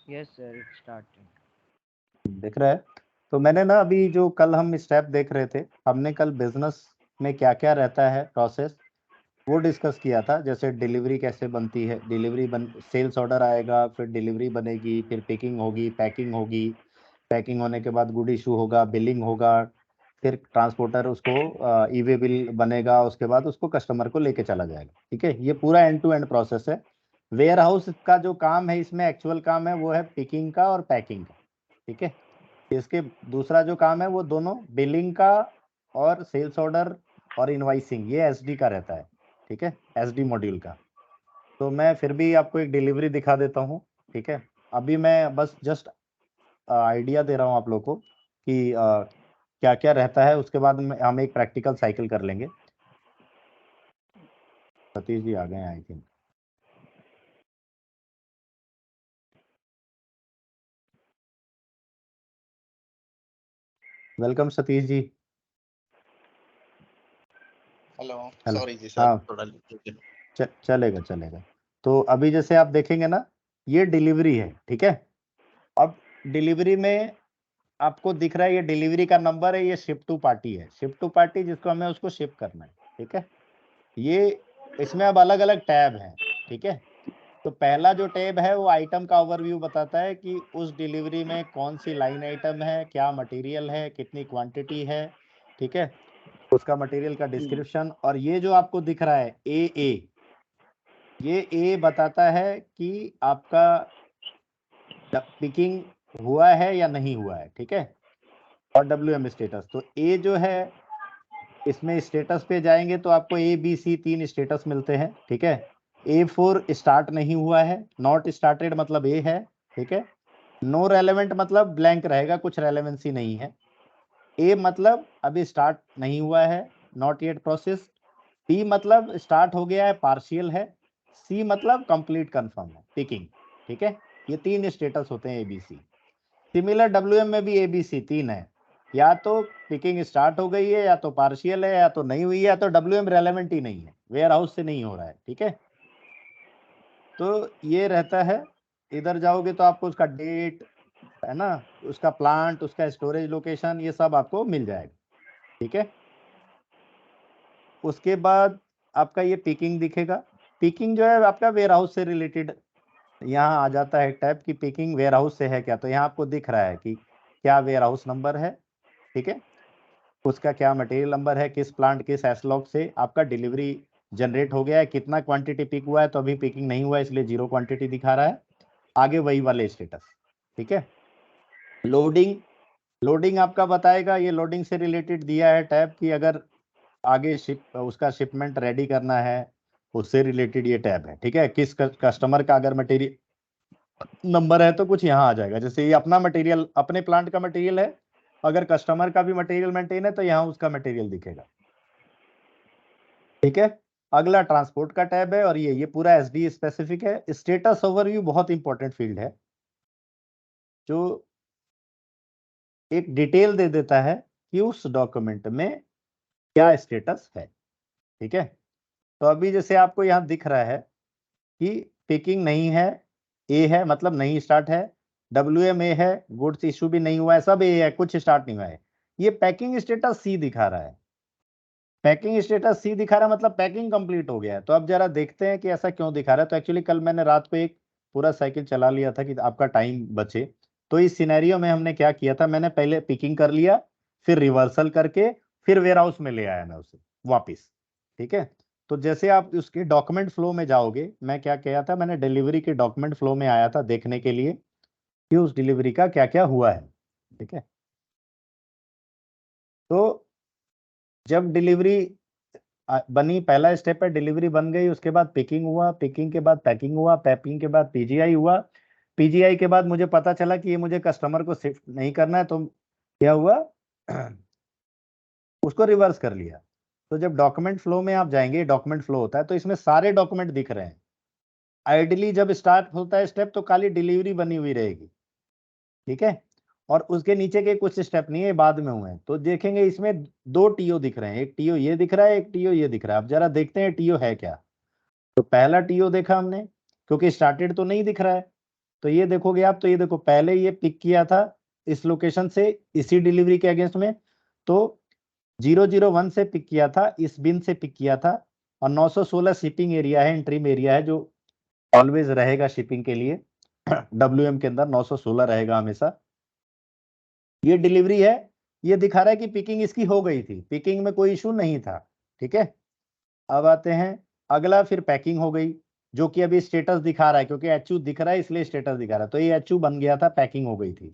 Yes sir, it started. दिख रहा है। तो मैंने ना अभी जो कल हम स्टेप देख रहे थे, हमने कल बिजनेस में क्या क्या रहता है प्रोसेस वो डिस्कस किया था। जैसे डिलीवरी कैसे बनती है, सेल्स ऑर्डर आएगा, फिर डिलीवरी बनेगी, फिर पिकिंग होगी, पैकिंग होगी, पैकिंग होने के बाद गुड इशू होगा, बिलिंग होगा, फिर ट्रांसपोर्टर उसको ई वे बिल बनेगा, उसके बाद उसको कस्टमर को लेके चला जाएगा। ठीक है, ये पूरा एंड टू एंड प्रोसेस है। वेयर हाउस का जो काम है, इसमें एक्चुअल काम है वो है पिकिंग का और पैकिंग का। ठीक है, इसके दूसरा जो काम है वो दोनों बिलिंग का और सेल्स ऑर्डर और इनवाइसिंग, ये एसडी का रहता है। ठीक है, एसडी मॉड्यूल का। तो मैं फिर भी आपको एक डिलीवरी दिखा देता हूँ। ठीक है, अभी मैं बस जस्ट आइडिया दे रहा हूँ आप लोग को कि क्या क्या रहता है, उसके बाद हम एक प्रैक्टिकल साइकिल कर लेंगे। सतीश जी आ गए हैं I think. Welcome Satish ji. Hello, hello. Sorry जी सर, हाँ, थोड़ा चलेगा चलेगा। तो अभी जैसे आप देखेंगे ना, ये डिलीवरी है। ठीक है, अब डिलीवरी में आपको दिख रहा है ये डिलीवरी का नंबर है, ये शिप टू पार्टी है। शिप टू पार्टी जिसको हमें उसको शिप करना है। ठीक है, ये इसमें अब अलग अलग टैब हैं। ठीक है, तो पहला जो टैब है वो आइटम का ओवरव्यू बताता है कि उस डिलीवरी में कौन सी लाइन आइटम है, क्या मटेरियल है, कितनी क्वांटिटी है। ठीक है, उसका मटेरियल का डिस्क्रिप्शन। और ये जो आपको दिख रहा है ये ए बताता है कि आपका पिकिंग हुआ है या नहीं हुआ है। ठीक है, और WM स्टेटस। तो ए जो है, इसमें स्टेटस पे जाएंगे तो आपको ABC 3 स्टेटस मिलते हैं। ठीक है, A4 स्टार्ट नहीं हुआ है, नॉट स्टार्टेड मतलब ए है। ठीक है, नो रेलेवेंट मतलब ब्लैंक रहेगा, कुछ रेलेवेंसी नहीं है। ए मतलब अभी स्टार्ट नहीं हुआ है, नॉट येट प्रोसेस। बी मतलब स्टार्ट हो गया है, पार्शियल है। सी मतलब कंप्लीट कंफर्म है, पिकिंग। ठीक है, ये 3 स्टेटस होते हैं ABC। सिमिलर WM में भी ABC 3 है, या तो पिकिंग स्टार्ट हो गई है, या तो पार्शियल है, या तो नहीं हुई है, या तो WM रेलेवेंट ही नहीं है, वेयर हाउस से नहीं हो रहा है। ठीक है, तो ये रहता है। इधर जाओगे तो आपको उसका डेट है ना, उसका प्लांट, उसका स्टोरेज लोकेशन, ये सब आपको मिल जाएगा। ठीक है, उसके बाद आपका ये पिकिंग दिखेगा। पिकिंग जो है आपका वेयर हाउस से रिलेटेड यहाँ आ जाता है टैब की पिकिंग वेयर हाउस से है क्या, तो यहाँ आपको दिख रहा है कि क्या वेयर हाउस नंबर है। ठीक है, उसका क्या मटेरियल नंबर है, किस प्लांट किस एसलॉग से आपका डिलीवरी जनरेट हो गया है, कितना क्वांटिटी पिक हुआ है। तो अभी पिकिंग नहीं हुआ है इसलिए 0 क्वांटिटी दिखा रहा है। आगे वही वाले स्टेटस। ठीक है, लोडिंग आपका बताएगा, ये लोडिंग से रिलेटेड दिया है टैब की, अगर आगे उसका शिपमेंट रेडी करना है उससे रिलेटेड ये टैब है। ठीक है, किस कस्टमर का अगर मटेरियल नंबर है तो कुछ यहाँ आ जाएगा। जैसे ये अपना मटेरियल, अपने प्लांट का मटेरियल है, अगर कस्टमर का भी मटेरियल मेंटेन है तो यहाँ उसका मटेरियल दिखेगा। ठीक है, अगला ट्रांसपोर्ट का टैब है, और ये पूरा SD स्पेसिफिक है। स्टेटस ओवरव्यू बहुत इंपॉर्टेंट फील्ड है, जो एक डिटेल दे देता है कि उस डॉक्यूमेंट में क्या स्टेटस है। ठीक है, तो अभी जैसे आपको यहाँ दिख रहा है कि पिकिंग नहीं है, ए है मतलब नहीं स्टार्ट है। WM ए है, गुड्स इशू भी नहीं हुआ है, सब ए है, कुछ स्टार्ट नहीं हुआ है। ये पैकिंग स्टेटस सी दिखा रहा है। पैकिंग स्टेटस सी दिखा रहा है मतलब पैकिंग कंप्लीट हो गया है। तो अब जरा देखते हैं कि ऐसा क्यों दिखा रहा है। तो एक्चुअली कल मैंने रात को एक पूरा साइकिल चला लिया था कि आपका टाइम बचे। तो इस सिनेरियो में हमने क्या किया था, मैंने पहले पिकिंग कर लिया, फिर रिवर्सल करके फिर वेयर हाउस में ले आया मैं उसे वापिस। ठीक है, तो जैसे आप उसके डॉक्यूमेंट फ्लो में जाओगे, मैं क्या किया था, मैंने डिलीवरी के डॉक्यूमेंट फ्लो में आया था देखने के लिए कि उस डिलीवरी का क्या क्या हुआ है। ठीक है, तो जब डिलीवरी बनी, पहला स्टेप है डिलीवरी बन गई, उसके बाद पिकिंग हुआ, पिकिंग के बाद पैकिंग हुआ, पैकिंग के बाद PGI हुआ। PGI के बाद मुझे पता चला कि ये मुझे कस्टमर को शिफ्ट नहीं करना है, तो क्या हुआ उसको रिवर्स कर लिया। तो जब डॉक्यूमेंट फ्लो में आप जाएंगे, डॉक्यूमेंट फ्लो होता है तो इसमें सारे डॉक्यूमेंट दिख रहे हैं। आइडियली जब स्टार्ट होता है स्टेप तो खाली डिलीवरी बनी हुई रहेगी। ठीक है, और उसके नीचे के कुछ स्टेप नहीं है, बाद में हुए हैं। तो देखेंगे इसमें 2 TO दिख रहे हैं, एक TO ये दिख रहा है, एक TO ये दिख रहा है। अब जरा देखते हैं TO है क्या। तो पहला TO देखा हमने, क्योंकि स्टार्टेड तो नहीं दिख रहा है, तो ये देखोगे आप, तो ये देखो पहले ये पिक किया था इस लोकेशन से इसी डिलीवरी के अगेंस्ट में, तो 001 से पिक किया था, इस बिन से पिक किया था, और 916 शिपिंग एरिया है, इंट्रीम एरिया है जो ऑलवेज रहेगा शिपिंग के लिए। WM के अंदर 916 रहेगा हमेशा। ये डिलीवरी है, ये दिखा रहा है कि पिकिंग इसकी हो गई थी, पिकिंग में कोई इशू नहीं था। ठीक है, अब आते हैं अगला, फिर पैकिंग हो गई, जो कि अभी स्टेटस दिखा रहा है, क्योंकि HU दिख रहा है इसलिए स्टेटस दिखा रहा है। तो ये HU बन गया था, पैकिंग हो गई थी।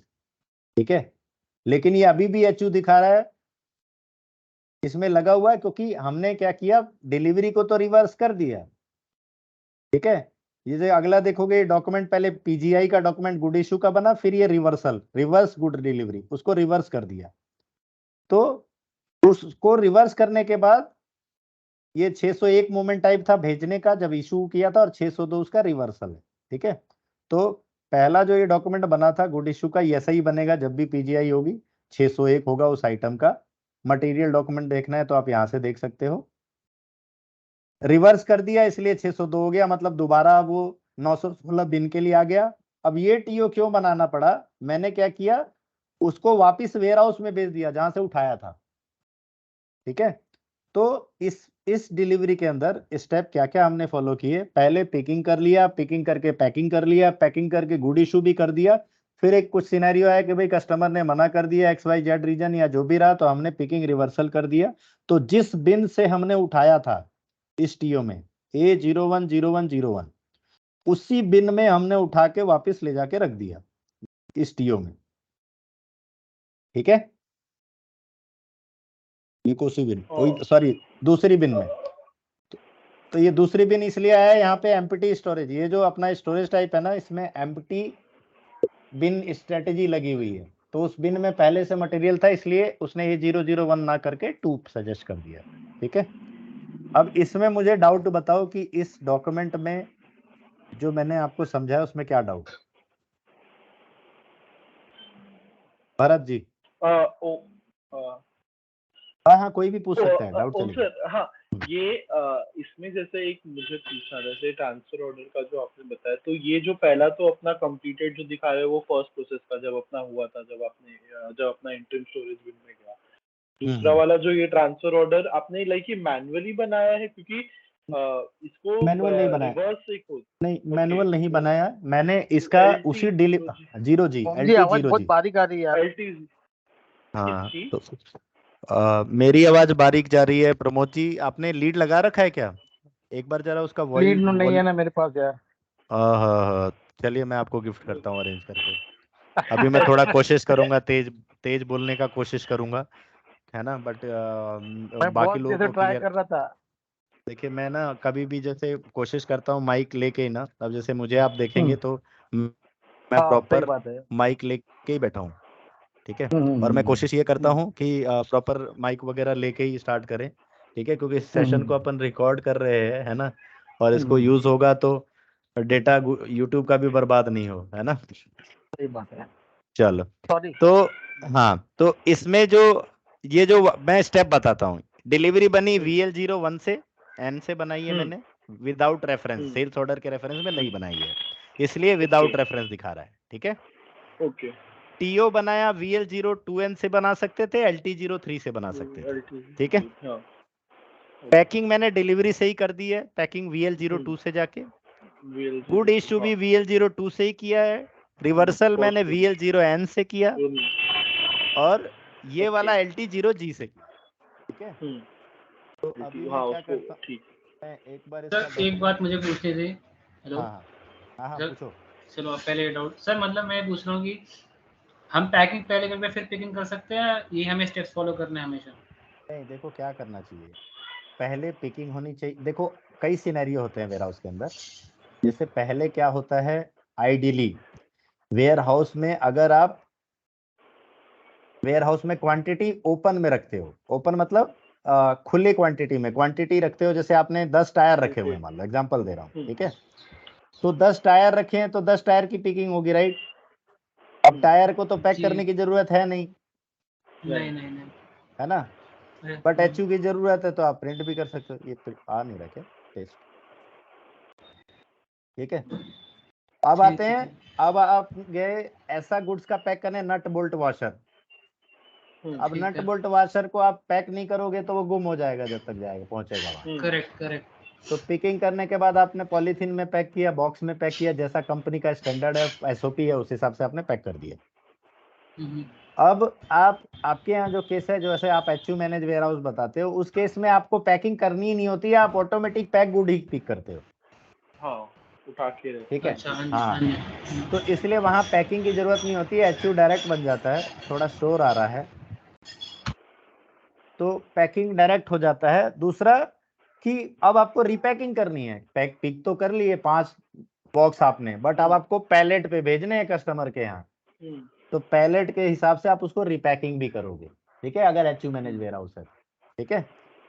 ठीक है, लेकिन ये अभी भी HU दिखा रहा है, इसमें लगा हुआ है, क्योंकि हमने क्या किया, डिलीवरी को तो रिवर्स कर दिया। ठीक है, ये जो अगला देखोगे डॉक्यूमेंट, पहले PGI का डॉक्यूमेंट गुड इशू का बना, फिर ये रिवर्स गुड डिलीवरी, उसको रिवर्स कर दिया। तो उसको रिवर्स करने के बाद ये 601 मोमेंट टाइप था भेजने का जब इशू किया था, और 602 उसका रिवर्सल है। ठीक है, तो पहला जो ये डॉक्यूमेंट बना था गुड इशू का, ये ऐसा ही बनेगा जब भी PGI होगी, 601 होगा उस आइटम का। मटेरियल डॉक्यूमेंट देखना है तो आप यहां से देख सकते हो। रिवर्स कर दिया इसलिए 602 हो गया, मतलब दोबारा वो 916 बिन के लिए आ गया। अब ये TO क्यों बनाना पड़ा, मैंने क्या किया, उसको वापिस वेयर हाउस में भेज दिया जहां से उठाया था। ठीक है, तो इस डिलीवरी के अंदर स्टेप क्या क्या हमने फॉलो किए, पहले पिकिंग कर लिया, पिकिंग करके पैकिंग कर लिया, पैकिंग करके गुड इशू भी कर दिया। फिर एक कुछ सिनेरियो है कि भाई कस्टमर ने मना कर दिया XYZ रीजन या जो भी रहा, तो हमने पिकिंग रिवर्सल कर दिया। तो जिस बिन से हमने उठाया था इस TO में A010101, उसी बिन में हमने उठा के वापस ले जाके रख दिया इस TO में। ठीक है, ये कोसी बिन, सॉरी दूसरी बिन में। तो ये दूसरी बिन इसलिए आया, यहाँ पे एम्प्टी स्टोरेज, ये जो अपना स्टोरेज टाइप है ना, इसमें एम्प्टी बिन स्ट्रेटेजी लगी हुई है। तो उस बिन में पहले से मटेरियल था, इसलिए उसने ये 001 ना करके 2 सजेस्ट कर दिया। ठीक है, अब इसमें मुझे डाउट बताओ कि इस डॉक्यूमेंट में जो मैंने आपको समझाया उसमें क्या डाउट है, भरत जी? हाँ हाँ, कोई भी पूछ सकता है, डाउट चलेगा। सर हाँ, ये इसमें जैसे एक मुझे पूछना, जैसे ट्रांसफर ऑर्डर का जो आपने बताया, तो ये जो पहला तो अपना कंप्लीटेड जो दिखा रहा है वो फर्स्ट प्रोसेस का जब अपना हुआ था, जब अपना इंटरन स्टोरेज बिन में गया। दूसरा वाला जो ये ट्रांसफर ऑर्डर आपने लाइक ये मैनुअली बनाया है, क्योंकि इसको मैनुअल नहीं बनाया, रिवर्स एक नहीं मैनुअल नहीं बनाया मैंने, इसका उसी जीरो जी जी आवाज बहुत बारीक आ रही है यार। LT हाँ, तो मेरी आवाज बारीक जा रही है। प्रमोद जी, आपने लीड लगा रखा है क्या? एक बार जरा उसका लीड नहीं है ना मेरे पास यार। हाँ, चलिए मैं आपको गिफ्ट करता हूँ अरेंज करके। अभी मैं थोड़ा कोशिश करूंगा, तेज तेज बोलने का कोशिश करूंगा, है ना, बट मैं बाकी बहुत लोगों जैसे को ट्राई क्लियर। कर रहा था। देखिए मैं ना कभी भी जैसे कोशिश करता हूँ माइक लेके ही ना, अब जैसे मुझे आप देखेंगे तो मैं हाँ सही प्रॉपर बात है। माइक लेके ही बैठा हूँ। ठीक है, और मैं कोशिश ये करता हूँ कि प्रॉपर माइक वगैरह लेके ही स्टार्ट करें। ठीक है, क्योंकि इस सेशन को अपन रिकॉर्ड कर रहे हैं, है ना, और इसको यूज होगा तो डेटा यूट्यूब का भी बर्बाद नहीं हो, है ना। सही बात है। चलो, सॉरी। तो हाँ, तो इसमें जो ये जो मैं स्टेप बताता हूँ, डिलीवरी बनी VL01 से, N से बनाई है मैंने, विदाउट रेफरेंस, सेल्स ऑर्डर के रेफरेंस में नहीं बनाई है, इसलिए विदाउट रेफरेंस दिखा रहा है। ठीक है, ओके। TO बनाया VL02N से बना सकते थे, LT03 से बना सकते थे। ठीक है, पैकिंग मैंने डिलीवरी से ही कर दी है, पैकिंग VL02 से जाके, गुड इशू भी VL02 से ही किया है, रिवर्सल मैंने VL0N से किया, और ये वाला LT0G से किया। ठीक है, तो अभी मैं क्या करता हूँ, मैं एक बार सर एक बात मुझे पूछनी थी। हेलो। हाँ पूछो। चलो आप पहले डाउट सर, मतलब मैं पूछ रहा हूँ कि हम पैकिंग पहले करके फिर पिकिंग कर सकते हैं, ये हमें स्टेप्स फॉलो करने हैं हमेशा? नहीं, देखो क्या करना चाहिए, पहले पिकिंग होनी चाहिए। देखो कई सिनेरियो होते हैं वेयर हाउस के अंदर, जैसे पहले क्या होता है, आइडियली वेयर हाउस में अगर आप वेयर हाउस में क्वांटिटी ओपन में रखते हो, ओपन मतलब खुली क्वांटिटी में क्वांटिटी रखते हो, जैसे आपने 10 टायर रखे हुए हैं, मान लो एग्जांपल दे रहा हूँ। ठीक है, तो 10 टायर रखे हैं तो 10 टायर की पिकिंग होगी, राइट। अब टायर को तो पैक करने की जरूरत है नहीं, नहीं है ना, बट HU की जरूरत है, तो आप प्रिंट भी कर सकते हो। ये आ नहीं रखे टेस्ट। ठीक है, अब ठीक आते है, हैं, अब आप गए ऐसा गुड्स का पैक करने, नट बोल्ट वॉशर। अब ठीक नट है। बोल्ट वॉशर को आप पैक नहीं करोगे तो वो गुम हो जाएगा जब तक जाएगा पहुंचेगा वहां। Correct, correct. तो पिकिंग करने के बाद आपने पॉलीथीन में पैक किया, बॉक्स में पैक किया, जैसा कंपनी का स्टैंडर्ड है, एसओपी है, उस हिसाब से आपने पैक कर दिया। अब आप, आपके यहाँ जो केस है, जो ऐसे आप एचयू मैनेज वेयर हाउस बताते हो, उस केस में आपको पैकिंग करनी ही नहीं होती है, आप ऑटोमेटिक पैक गुड ही पिक करते हो। हाँ, उठा के ठीक है, अच्छा, हाँ जी, हाँ। हाँ जी। तो इसलिए वहां पैकिंग की जरूरत नहीं होती है, एचयू डायरेक्ट बन जाता है। थोड़ा शोर आ रहा है, तो पैकिंग डायरेक्ट हो जाता है। दूसरा कि अब आपको रिपैकिंग करनी है, पैक पिक तो कर लिए 5 बॉक्स आपने, बट अब आपको पैलेट पे भेजने हैं कस्टमर के यहाँ, तो पैलेट के हिसाब से आप उसको रिपैकिंग भी करोगे। ठीक है, अगर एचयू मैनेज वेयर हाउस है। ठीक है,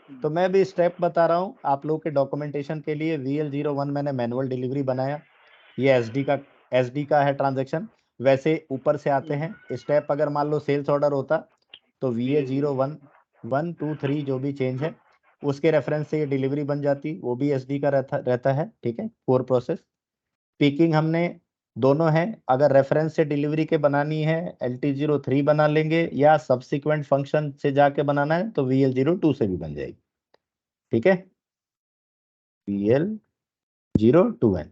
तो मैं भी स्टेप बता रहा हूँ आप लोगों के डॉक्यूमेंटेशन के लिए। VL01 मैंने मैनुअल डिलीवरी बनाया, ये एसडी का है ट्रांजैक्शन। वैसे ऊपर से आते हैं स्टेप, अगर मान लो सेल्स ऑर्डर होता तो VA01 1 2 3 जो भी चेंज है उसके रेफरेंस से ये डिलीवरी बन जाती, वो भी एसडी का रहता है। ठीक है, कोर प्रोसेस। पिकिंग हमने दोनों है, अगर रेफरेंस से डिलीवरी के बनानी है LT03 बना लेंगे, या सब्सिक्वेंट फंक्शन से जाके बनाना है तो VL02 से भी बन जाएगी। ठीक है, VL02N।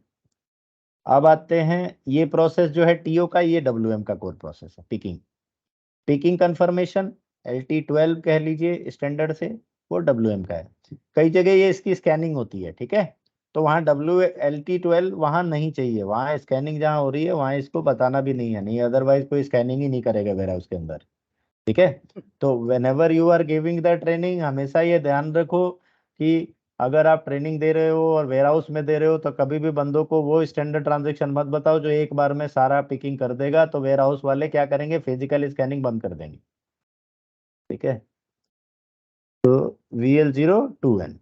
अब आते हैं, ये प्रोसेस जो है टीओ का, ये WM का कोर प्रोसेस है। पिकिंग कंफर्मेशन LT12 कह लीजिए स्टैंडर्ड से, वो WM का है। कई जगह ये इसकी स्कैनिंग होती है। ठीक है, तो वहाँ LT12 वहाँ नहीं चाहिए, वहाँ स्कैनिंग जहाँ हो रही है वहाँ इसको बताना भी नहीं है, नहीं अदरवाइज कोई स्कैनिंग ही नहीं करेगा वेरा उसके अंदर। ठीक है, तो whenever you are giving the training, हमेशा ये ध्यान रखो कि अगर आप ट्रेनिंग दे रहे हो और वेयर हाउस में दे रहे हो तो कभी भी बंदों को वो स्टैंडर्ड ट्रांजेक्शन मत बताओ जो एक बार में सारा पिकिंग कर देगा, तो वेयर हाउस वाले क्या करेंगे, फिजिकल स्कैनिंग बंद कर देंगे। ठीक है, तो VL02N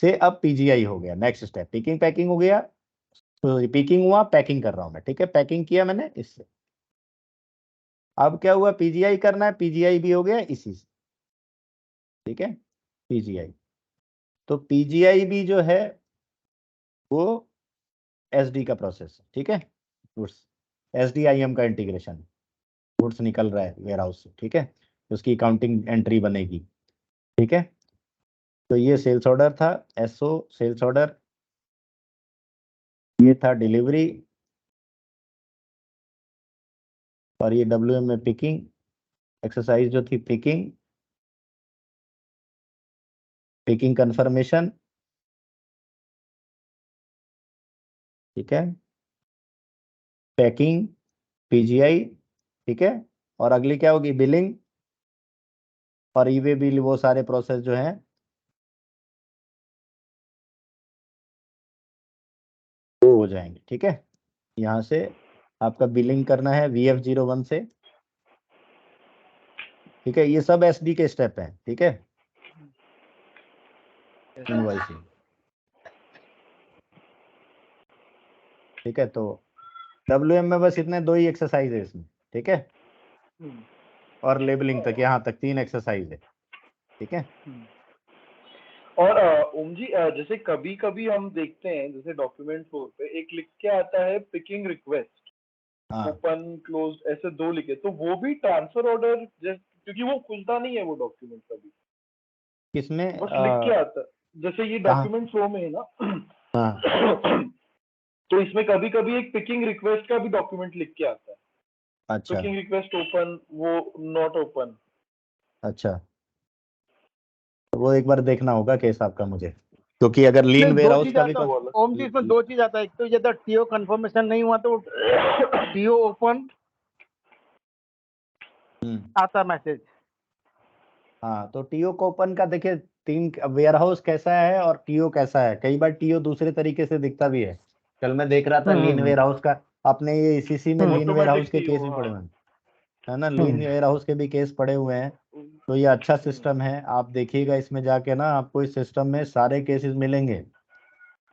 से अब PGI हो गया, नेक्स्ट स्टेप पिकिंग पैकिंग हो गया। तो पिकिंग हुआ, पैकिंग कर रहा हूं मैं। ठीक है, पैकिंग किया मैंने इससे, अब क्या हुआ, PGI करना है, PGI भी हो गया इसी से। ठीक है, PGI, तो PGI भी जो है वो SD का प्रोसेस है। ठीक है, गुड्स SDIM का इंटीग्रेशन, गुड्स निकल रहा है वेयर हाउस से। ठीक है, उसकी काउंटिंग एंट्री बनेगी। ठीक है, तो ये सेल्स ऑर्डर था, SO सेल्स ऑर्डर, ये था डिलीवरी, और ये WM में पिकिंग एक्सरसाइज जो थी, पिकिंग कंफर्मेशन। ठीक है, पैकिंग, PGI। ठीक है, और अगली क्या होगी, बिलिंग और ईवे बिल, वो सारे प्रोसेस जो हैं वो हो जाएंगे। ठीक है, यहाँ से आपका बिलिंग करना है VF01 से। ठीक है, ये सब SD के स्टेप हैं। ठीक है, इनवॉइसिंग। ठीक है, तो WM में बस इतने 2 ही एक्सरसाइज है इसमें। ठीक है, और लेबलिंग तक, यहाँ तक 3 एक्सरसाइज है। ठीक है, और ओम जी, जैसे कभी कभी हम देखते हैं, जैसे डॉक्यूमेंट फ्लोर पे एक लिख के आता है पिकिंग रिक्वेस्ट, हाँ, ओपन क्लोज ऐसे 2 लिखे, तो वो भी ट्रांसफर ऑर्डर, क्योंकि वो खुलता नहीं है वो डॉक्यूमेंट कभी, किसमें बस लिख के आता है, जैसे ये कहाँ, डॉक्यूमेंट फ्लो में है ना। हाँ, तो इसमें कभी कभी एक पिकिंग रिक्वेस्ट का भी डॉक्यूमेंट लिख के आता है, अच्छा, पिकिंग रिक्वेस्ट ओपन, वो नॉट ओपन। अच्छा, तो वो एक बार देखना होगा केस आपका मुझे, क्योंकि अगर लीन नहीं, वेयर दो हाउस चीज का भी आता है ओम जी, इसमें 2 चीज आता है। एक तो ये TO कंफर्मेशन नहीं हुआ तो TO ओपन आता मैसेज। हाँ, तो टीओ को ओपन का देखिए, 3 वेयर हाउस कैसा है और टीओ कैसा है, कई बार टीओ दूसरे तरीके से दिखता भी है। कल मैं देख रहा था लीन वेयर हाउस का, अपने ये ICC में लीन वेयर हाउस ऑटोमेटिक के टीओ, केस भी पड़े हाँ। हुए हैं, है ना, लीन वेयर हाउस के भी केस पड़े हुए हैं। तो ये अच्छा सिस्टम है, आप देखिएगा इसमें जाके ना, आपको इस सिस्टम में सारे केसेस मिलेंगे।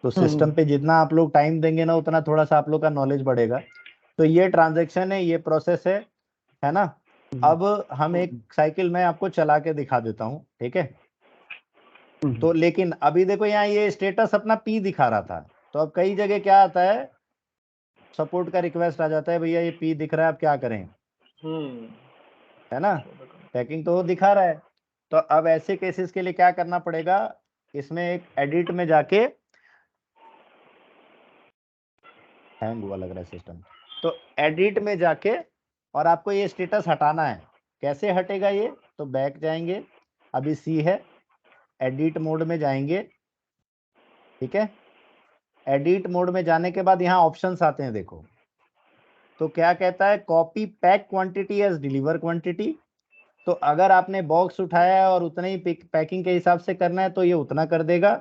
तो सिस्टम पे जितना आप लोग टाइम देंगे ना, उतना थोड़ा सा आप लोग का नॉलेज बढ़ेगा। तो ये ट्रांजेक्शन है, ये प्रोसेस है ना। अब हम एक साइकिल में आपको चला के दिखा देता हूँ। ठीक है, तो लेकिन अभी देखो यहाँ ये स्टेटस अपना P दिखा रहा था, तो अब कई जगह क्या आता है, सपोर्ट का रिक्वेस्ट आ जाता है, भैया ये पी दिख रहा है, अब क्या करें, है ना, पैकिंग तो वो दिखा रहा है। तो अब ऐसे केसेस के लिए क्या करना पड़ेगा, इसमें एक एडिट में जाके, हैंग हुआ लग रहा है सिस्टम, तो एडिट में जाके और आपको ये स्टेटस हटाना है। कैसे हटेगा ये, तो बैक जाएंगे, अभी सी है, एडिट मोड में जाएंगे, ठीक है। एडिट मोड में जाने के बाद यहाँ ऑप्शंस आते हैं, देखो तो क्या कहता है, copy pack quantity as deliver quantity. तो अगर आपने बॉक्स उठाया है और उतना ही पैकिंग के हिसाब से करना है तो ये उतना कर देगा।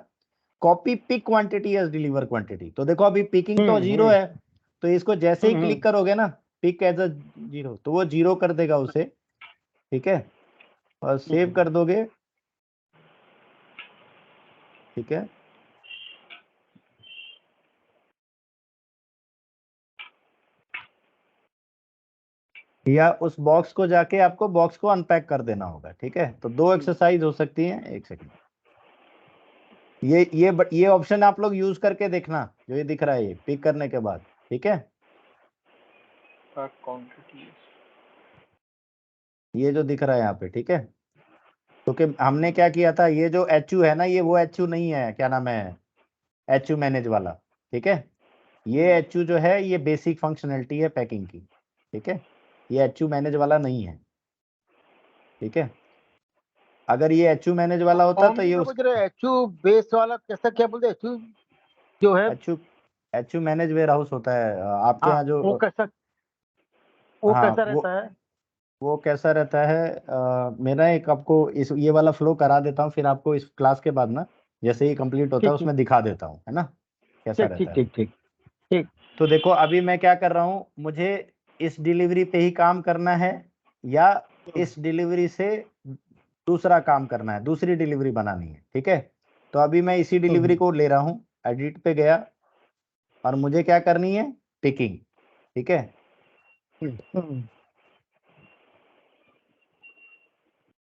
Copy pick quantity as deliver quantity, तो देखो अभी पिकिंग तो 0 है, तो इसको जैसे ही क्लिक करोगे ना, पिक एज अ 0, तो वो 0 कर देगा उसे, ठीक है, और सेव कर दोगे, ठीक है। या उस बॉक्स को जाके आपको बॉक्स को अनपैक कर देना होगा, ठीक है। तो 2 एक्सरसाइज हो सकती हैं। एक सेकंड, ये ऑप्शन आप लोग यूज करके देखना, जो ये दिख रहा है, ये पिक करने के बाद, ठीक है। ये जो दिख रहा है यहाँ पे, ठीक है, क्योंकि हमने क्या किया था, ये जो HU है ना, ये वो HU नहीं है, क्या नाम है, HU मैनेज वाला, ठीक है। ये HU जो है ये बेसिक फंक्शनैलिटी है पैकिंग की, ठीक है, ये HU मैनेज वाला नहीं है, ठीक है। अगर ये HU मैनेज वाला होता तो ये HU बेस वाला कैसा, क्या बोलते हैं, HU जो है, HU मैनेज वेयर हाउस होता है आपके यहाँ जो, वो कैसा, वो हाँ कैसा रहता है? वो कैसा रहता है, मेरा एक आपको इस ये वाला फ्लो करा देता हूँ, फिर आपको इस क्लास के बाद ना, जैसे ही कंप्लीट होता है उसमें दिखा देता हूँ, है ना, कैसा रहता है। ठीक। तो देखो अभी मैं क्या कर रहा हूँ, मुझे इस डिलीवरी पे ही काम करना है या इस डिलीवरी से दूसरा काम करना है, दूसरी डिलीवरी बनानी है, ठीक है। तो अभी मैं इसी डिलीवरी को ले रहा हूँ, एडिट पे गया और मुझे क्या करनी है, पिकिंग, ठीक है।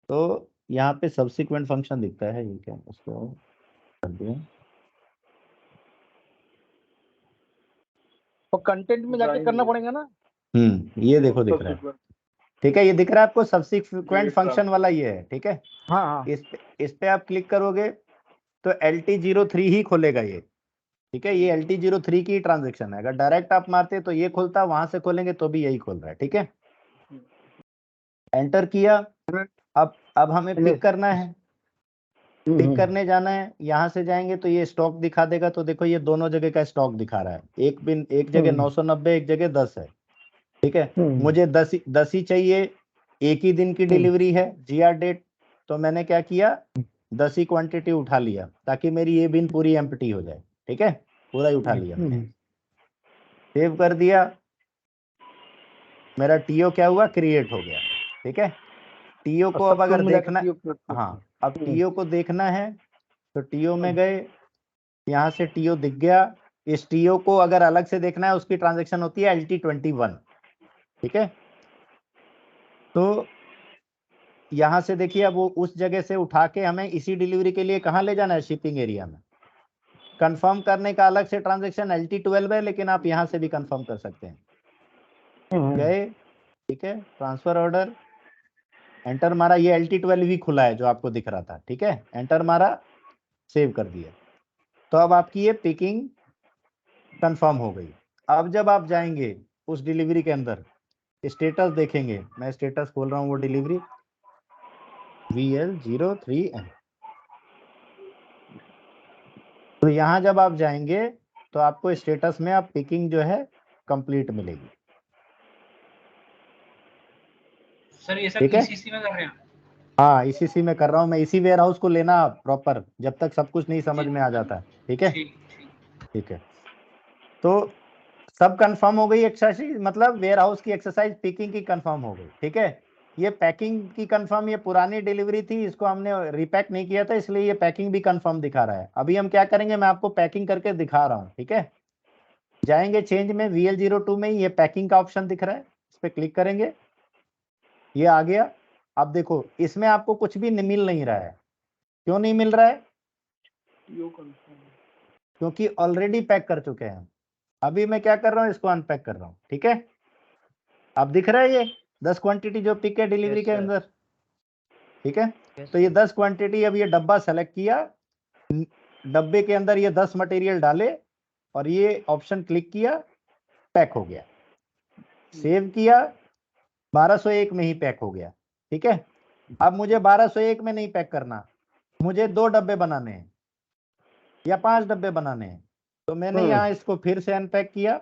तो यहाँ पे सब्सिक्वेंट फंक्शन दिखता है, ये क्या, उसको कर दिया। तो कंटेंट में जाके करना पड़ेगा ना? ये देखो दिख रहा है, ठीक है, ये दिख रहा है आपको, सब्सिक्वेंट फंक्शन वाला ये है, ठीक है। हाँ। इस पे आप क्लिक करोगे तो LT03 ही खोलेगा ये, ठीक है। ये LT03 की ट्रांजेक्शन है, अगर डायरेक्ट आप मारते तो ये खुलता, वहां से खोलेंगे तो भी यही खोल रहा है, ठीक है। एंटर किया, अब हमें पिक करना है, पिक करने जाना है, यहाँ से जाएंगे तो ये स्टॉक दिखा देगा, तो देखो ये दोनों जगह का स्टॉक दिखा रहा है, एक जगह 990, एक जगह 10 है, ठीक है। मुझे 10 ही चाहिए, एक ही दिन की डिलीवरी है, GR डेट, तो मैंने क्या किया, 10 ही क्वांटिटी उठा लिया ताकि मेरी ये बिन पूरी एम्प्टी हो जाए, ठीक है, पूरा ही उठा लिया मैंने, सेव कर दिया, मेरा TO क्या हुआ, क्रिएट हो गया, ठीक है। TO को अब अगर देखना, हाँ अब TO को देखना है तो TO में गए, यहाँ से TO दिख गया। इस TO को अगर अलग से देखना है, उसकी ट्रांजैक्शन होती है LT21, ठीक है। तो यहाँ से देखिए, अब वो उस जगह से उठा के हमें इसी डिलीवरी के लिए कहाँ ले जाना है, शिपिंग एरिया में। कंफर्म करने का अलग से ट्रांजैक्शन LT12 है, लेकिन आप यहाँ से भी कंफर्म कर सकते हैं। गए, ठीक है, ट्रांसफर ऑर्डर, एंटर मारा, ये LT12 भी खुला है जो आपको दिख रहा था, ठीक है, एंटर मारा, सेव कर दिया। तो अब आपकी ये पिकिंग कंफर्म हो गई। अब जब आप जाएंगे उस डिलीवरी के अंदर, स्टेटस देखेंगे, मैं स्टेटस खोल रहा हूँ वो डिलीवरी VL03M, तो यहाँ जब आप जाएंगे तो आपको स्टेटस में आप पिकिंग जो है कंप्लीट मिलेगी। सर ये सब ठीक है, ECC में कर रहे हैं? हाँ ECC में कर रहा हूँ मैं, इसी वेयर हाउस को लेना प्रॉपर, जब तक सब कुछ नहीं समझ में आ जाता है, ठीक है। ठीक है, तो सब कंफर्म हो गई एक्सरसाइज, मतलब वेयर हाउस की एक्सरसाइज पिकिंग की कंफर्म हो गई, ठीक है। ये पैकिंग की कंफर्म, ये पुरानी डिलीवरी थी, इसको हमने रिपैक नहीं किया था, इसलिए ये पैकिंग भी कंफर्म दिखा रहा है। अभी हम क्या करेंगे, मैं आपको पैकिंग करके दिखा रहा हूँ, ठीक है। जाएंगे चेंज में, VL02 में ये पैकिंग का ऑप्शन दिख रहा है, इस पर क्लिक करेंगे, ये आ गया। अब देखो इसमें आपको कुछ भी मिल नहीं रहा है, क्यों नहीं मिल रहा है, क्योंकि ऑलरेडी पैक कर चुके हैं। अभी मैं क्या कर रहा हूँ, इसको अनपैक कर रहा हूँ, ठीक है। अब दिख रहा है ये 10 क्वांटिटी जो पिक है डिलीवरी Yes, के sir. अंदर, ठीक है। Yes, तो ये sir. 10 क्वांटिटी, अब ये डब्बा सेलेक्ट किया, डब्बे के अंदर ये 10 मटेरियल डाले और ये ऑप्शन क्लिक किया, पैक हो गया। सेव किया, 1201 में ही पैक हो गया, ठीक है। अब मुझे 1201 में नहीं पैक करना, मुझे 2 डब्बे बनाने हैं या 5 डब्बे बनाने हैं। तो मैंने यहाँ इसको फिर से अनपैक किया।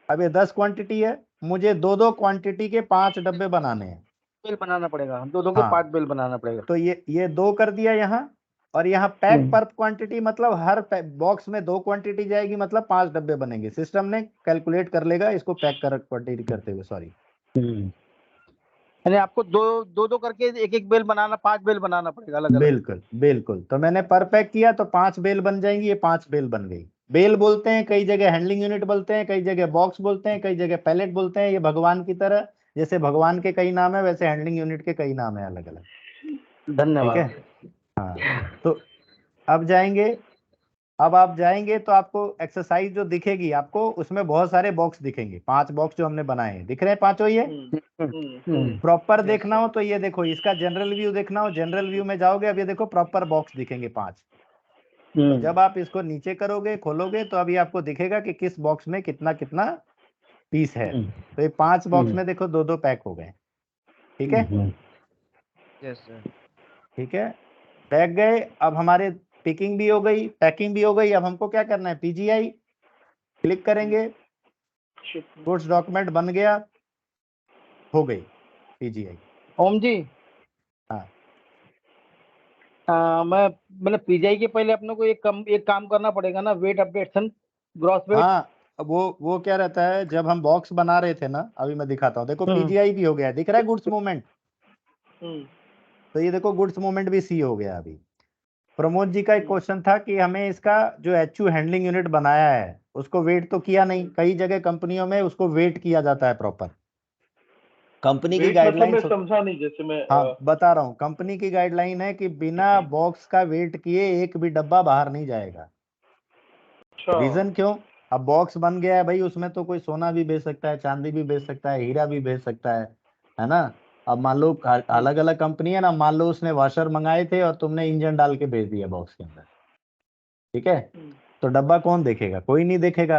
अब ये 10 क्वांटिटी है, मुझे 2-2 क्वांटिटी के 5 डब्बे बनाने हैं। बिल बनाना पड़ेगा, दो के हाँ। 5 बिल बनाना पड़ेगा। तो ये 2 कर दिया यहाँ, और यहाँ पैक पर क्वांटिटी मतलब हर बॉक्स में 2 क्वांटिटी जाएगी, मतलब 5 डब्बे बनेंगे। सिस्टम ने कैलकुलेट कर लेगा इसको पैक कर क्वांटिटी करते हुए, सॉरी। यानी आपको दो करके एक बेल बनाना, 5 बेल बनाना पड़ेगा अलग अलग। बिल्कुल बिल्कुल। तो मैंने पर पैक किया तो 5 बेल बन जाएंगी, ये 5 बेल बन गई। बेल बोलते हैं कई जगह, हैंडलिंग यूनिट बोलते हैं कई जगह, बॉक्स बोलते हैं कई जगह, पैलेट बोलते हैं। ये भगवान की तरह, जैसे भगवान के कई नाम है वैसे हैंडलिंग यूनिट के कई नाम है अलग अलग, ठीक धन्यवाद। है। हाँ, तो अब जाएंगे, अब आप जाएंगे तो आपको एक्सरसाइज जो दिखेगी आपको, उसमें बहुत सारे बॉक्स दिखेंगे। 5 बॉक्स जो हमने बनाए हैं दिख रहे हैं पांचों ये। प्रॉपर देखना हो तो ये देखो, इसका जनरल व्यू देखना हो, जनरल व्यू में जाओगे, अब ये देखो प्रॉपर बॉक्स दिखेंगे 5। तो जब आप इसको नीचे करोगे, खोलोगे, तो अभी आपको दिखेगा कि किस बॉक्स में कितना कितना पीस है। तो ये 5 बॉक्स में देखो 2-2 पैक हो गए, ठीक है। Yes sir. ठीक है, पैक गए। अब हमारे पिकिंग भी हो गई, पैकिंग भी हो गई। अब हमको क्या करना है, पीजीआई क्लिक करेंगे, गुड्स डॉक्यूमेंट बन गया, हो गई पीजीआई। ओम जी, हाँ, मैं मतलब पीजीआई के पहले अपने को एक काम करना पड़ेगा ना, वेट अपडेशन, ग्रॉस वेट। हाँ। अब वो क्या रहता है, जब हम बॉक्स बना रहे थे ना, अभी मैं दिखाता हूँ, देखो पीजीआई भी हो गया, दिख रहा है गुड्स मूवमेंट। तो ये देखो गुड्स मूवमेंट भी सी हो गया। अभी प्रमोद जी का एक क्वेश्चन था कि हमें इसका जो एचयू हैंडलिंग यूनिट बनाया है उसको वेट तो किया नहीं। कई जगह कंपनियों में उसको वेट किया जाता है प्रॉपर, कंपनी की वेट गाइडलाइन। मतलब मैं समझा नहीं, जैसे मैं हाँ बता रहा हूँ, कंपनी की गाइडलाइन है कि बिना बॉक्स का वेट किए एक भी डब्बा बाहर नहीं जाएगा। अच्छा। रीजन क्यों, अब बॉक्स बन गया है भाई, उसमें तो कोई सोना भी बेच सकता है, चांदी भी बेच सकता है, हीरा भी बेच सकता है ना। अब मान लो अलग अलग कंपनी है ना, मान लो उसने वॉशर मंगाए थे और तुमने इंजन डाल के भेज दिया बॉक्स के अंदर, ठीक है। तो डब्बा कौन देखेगा, कोई नहीं देखेगा।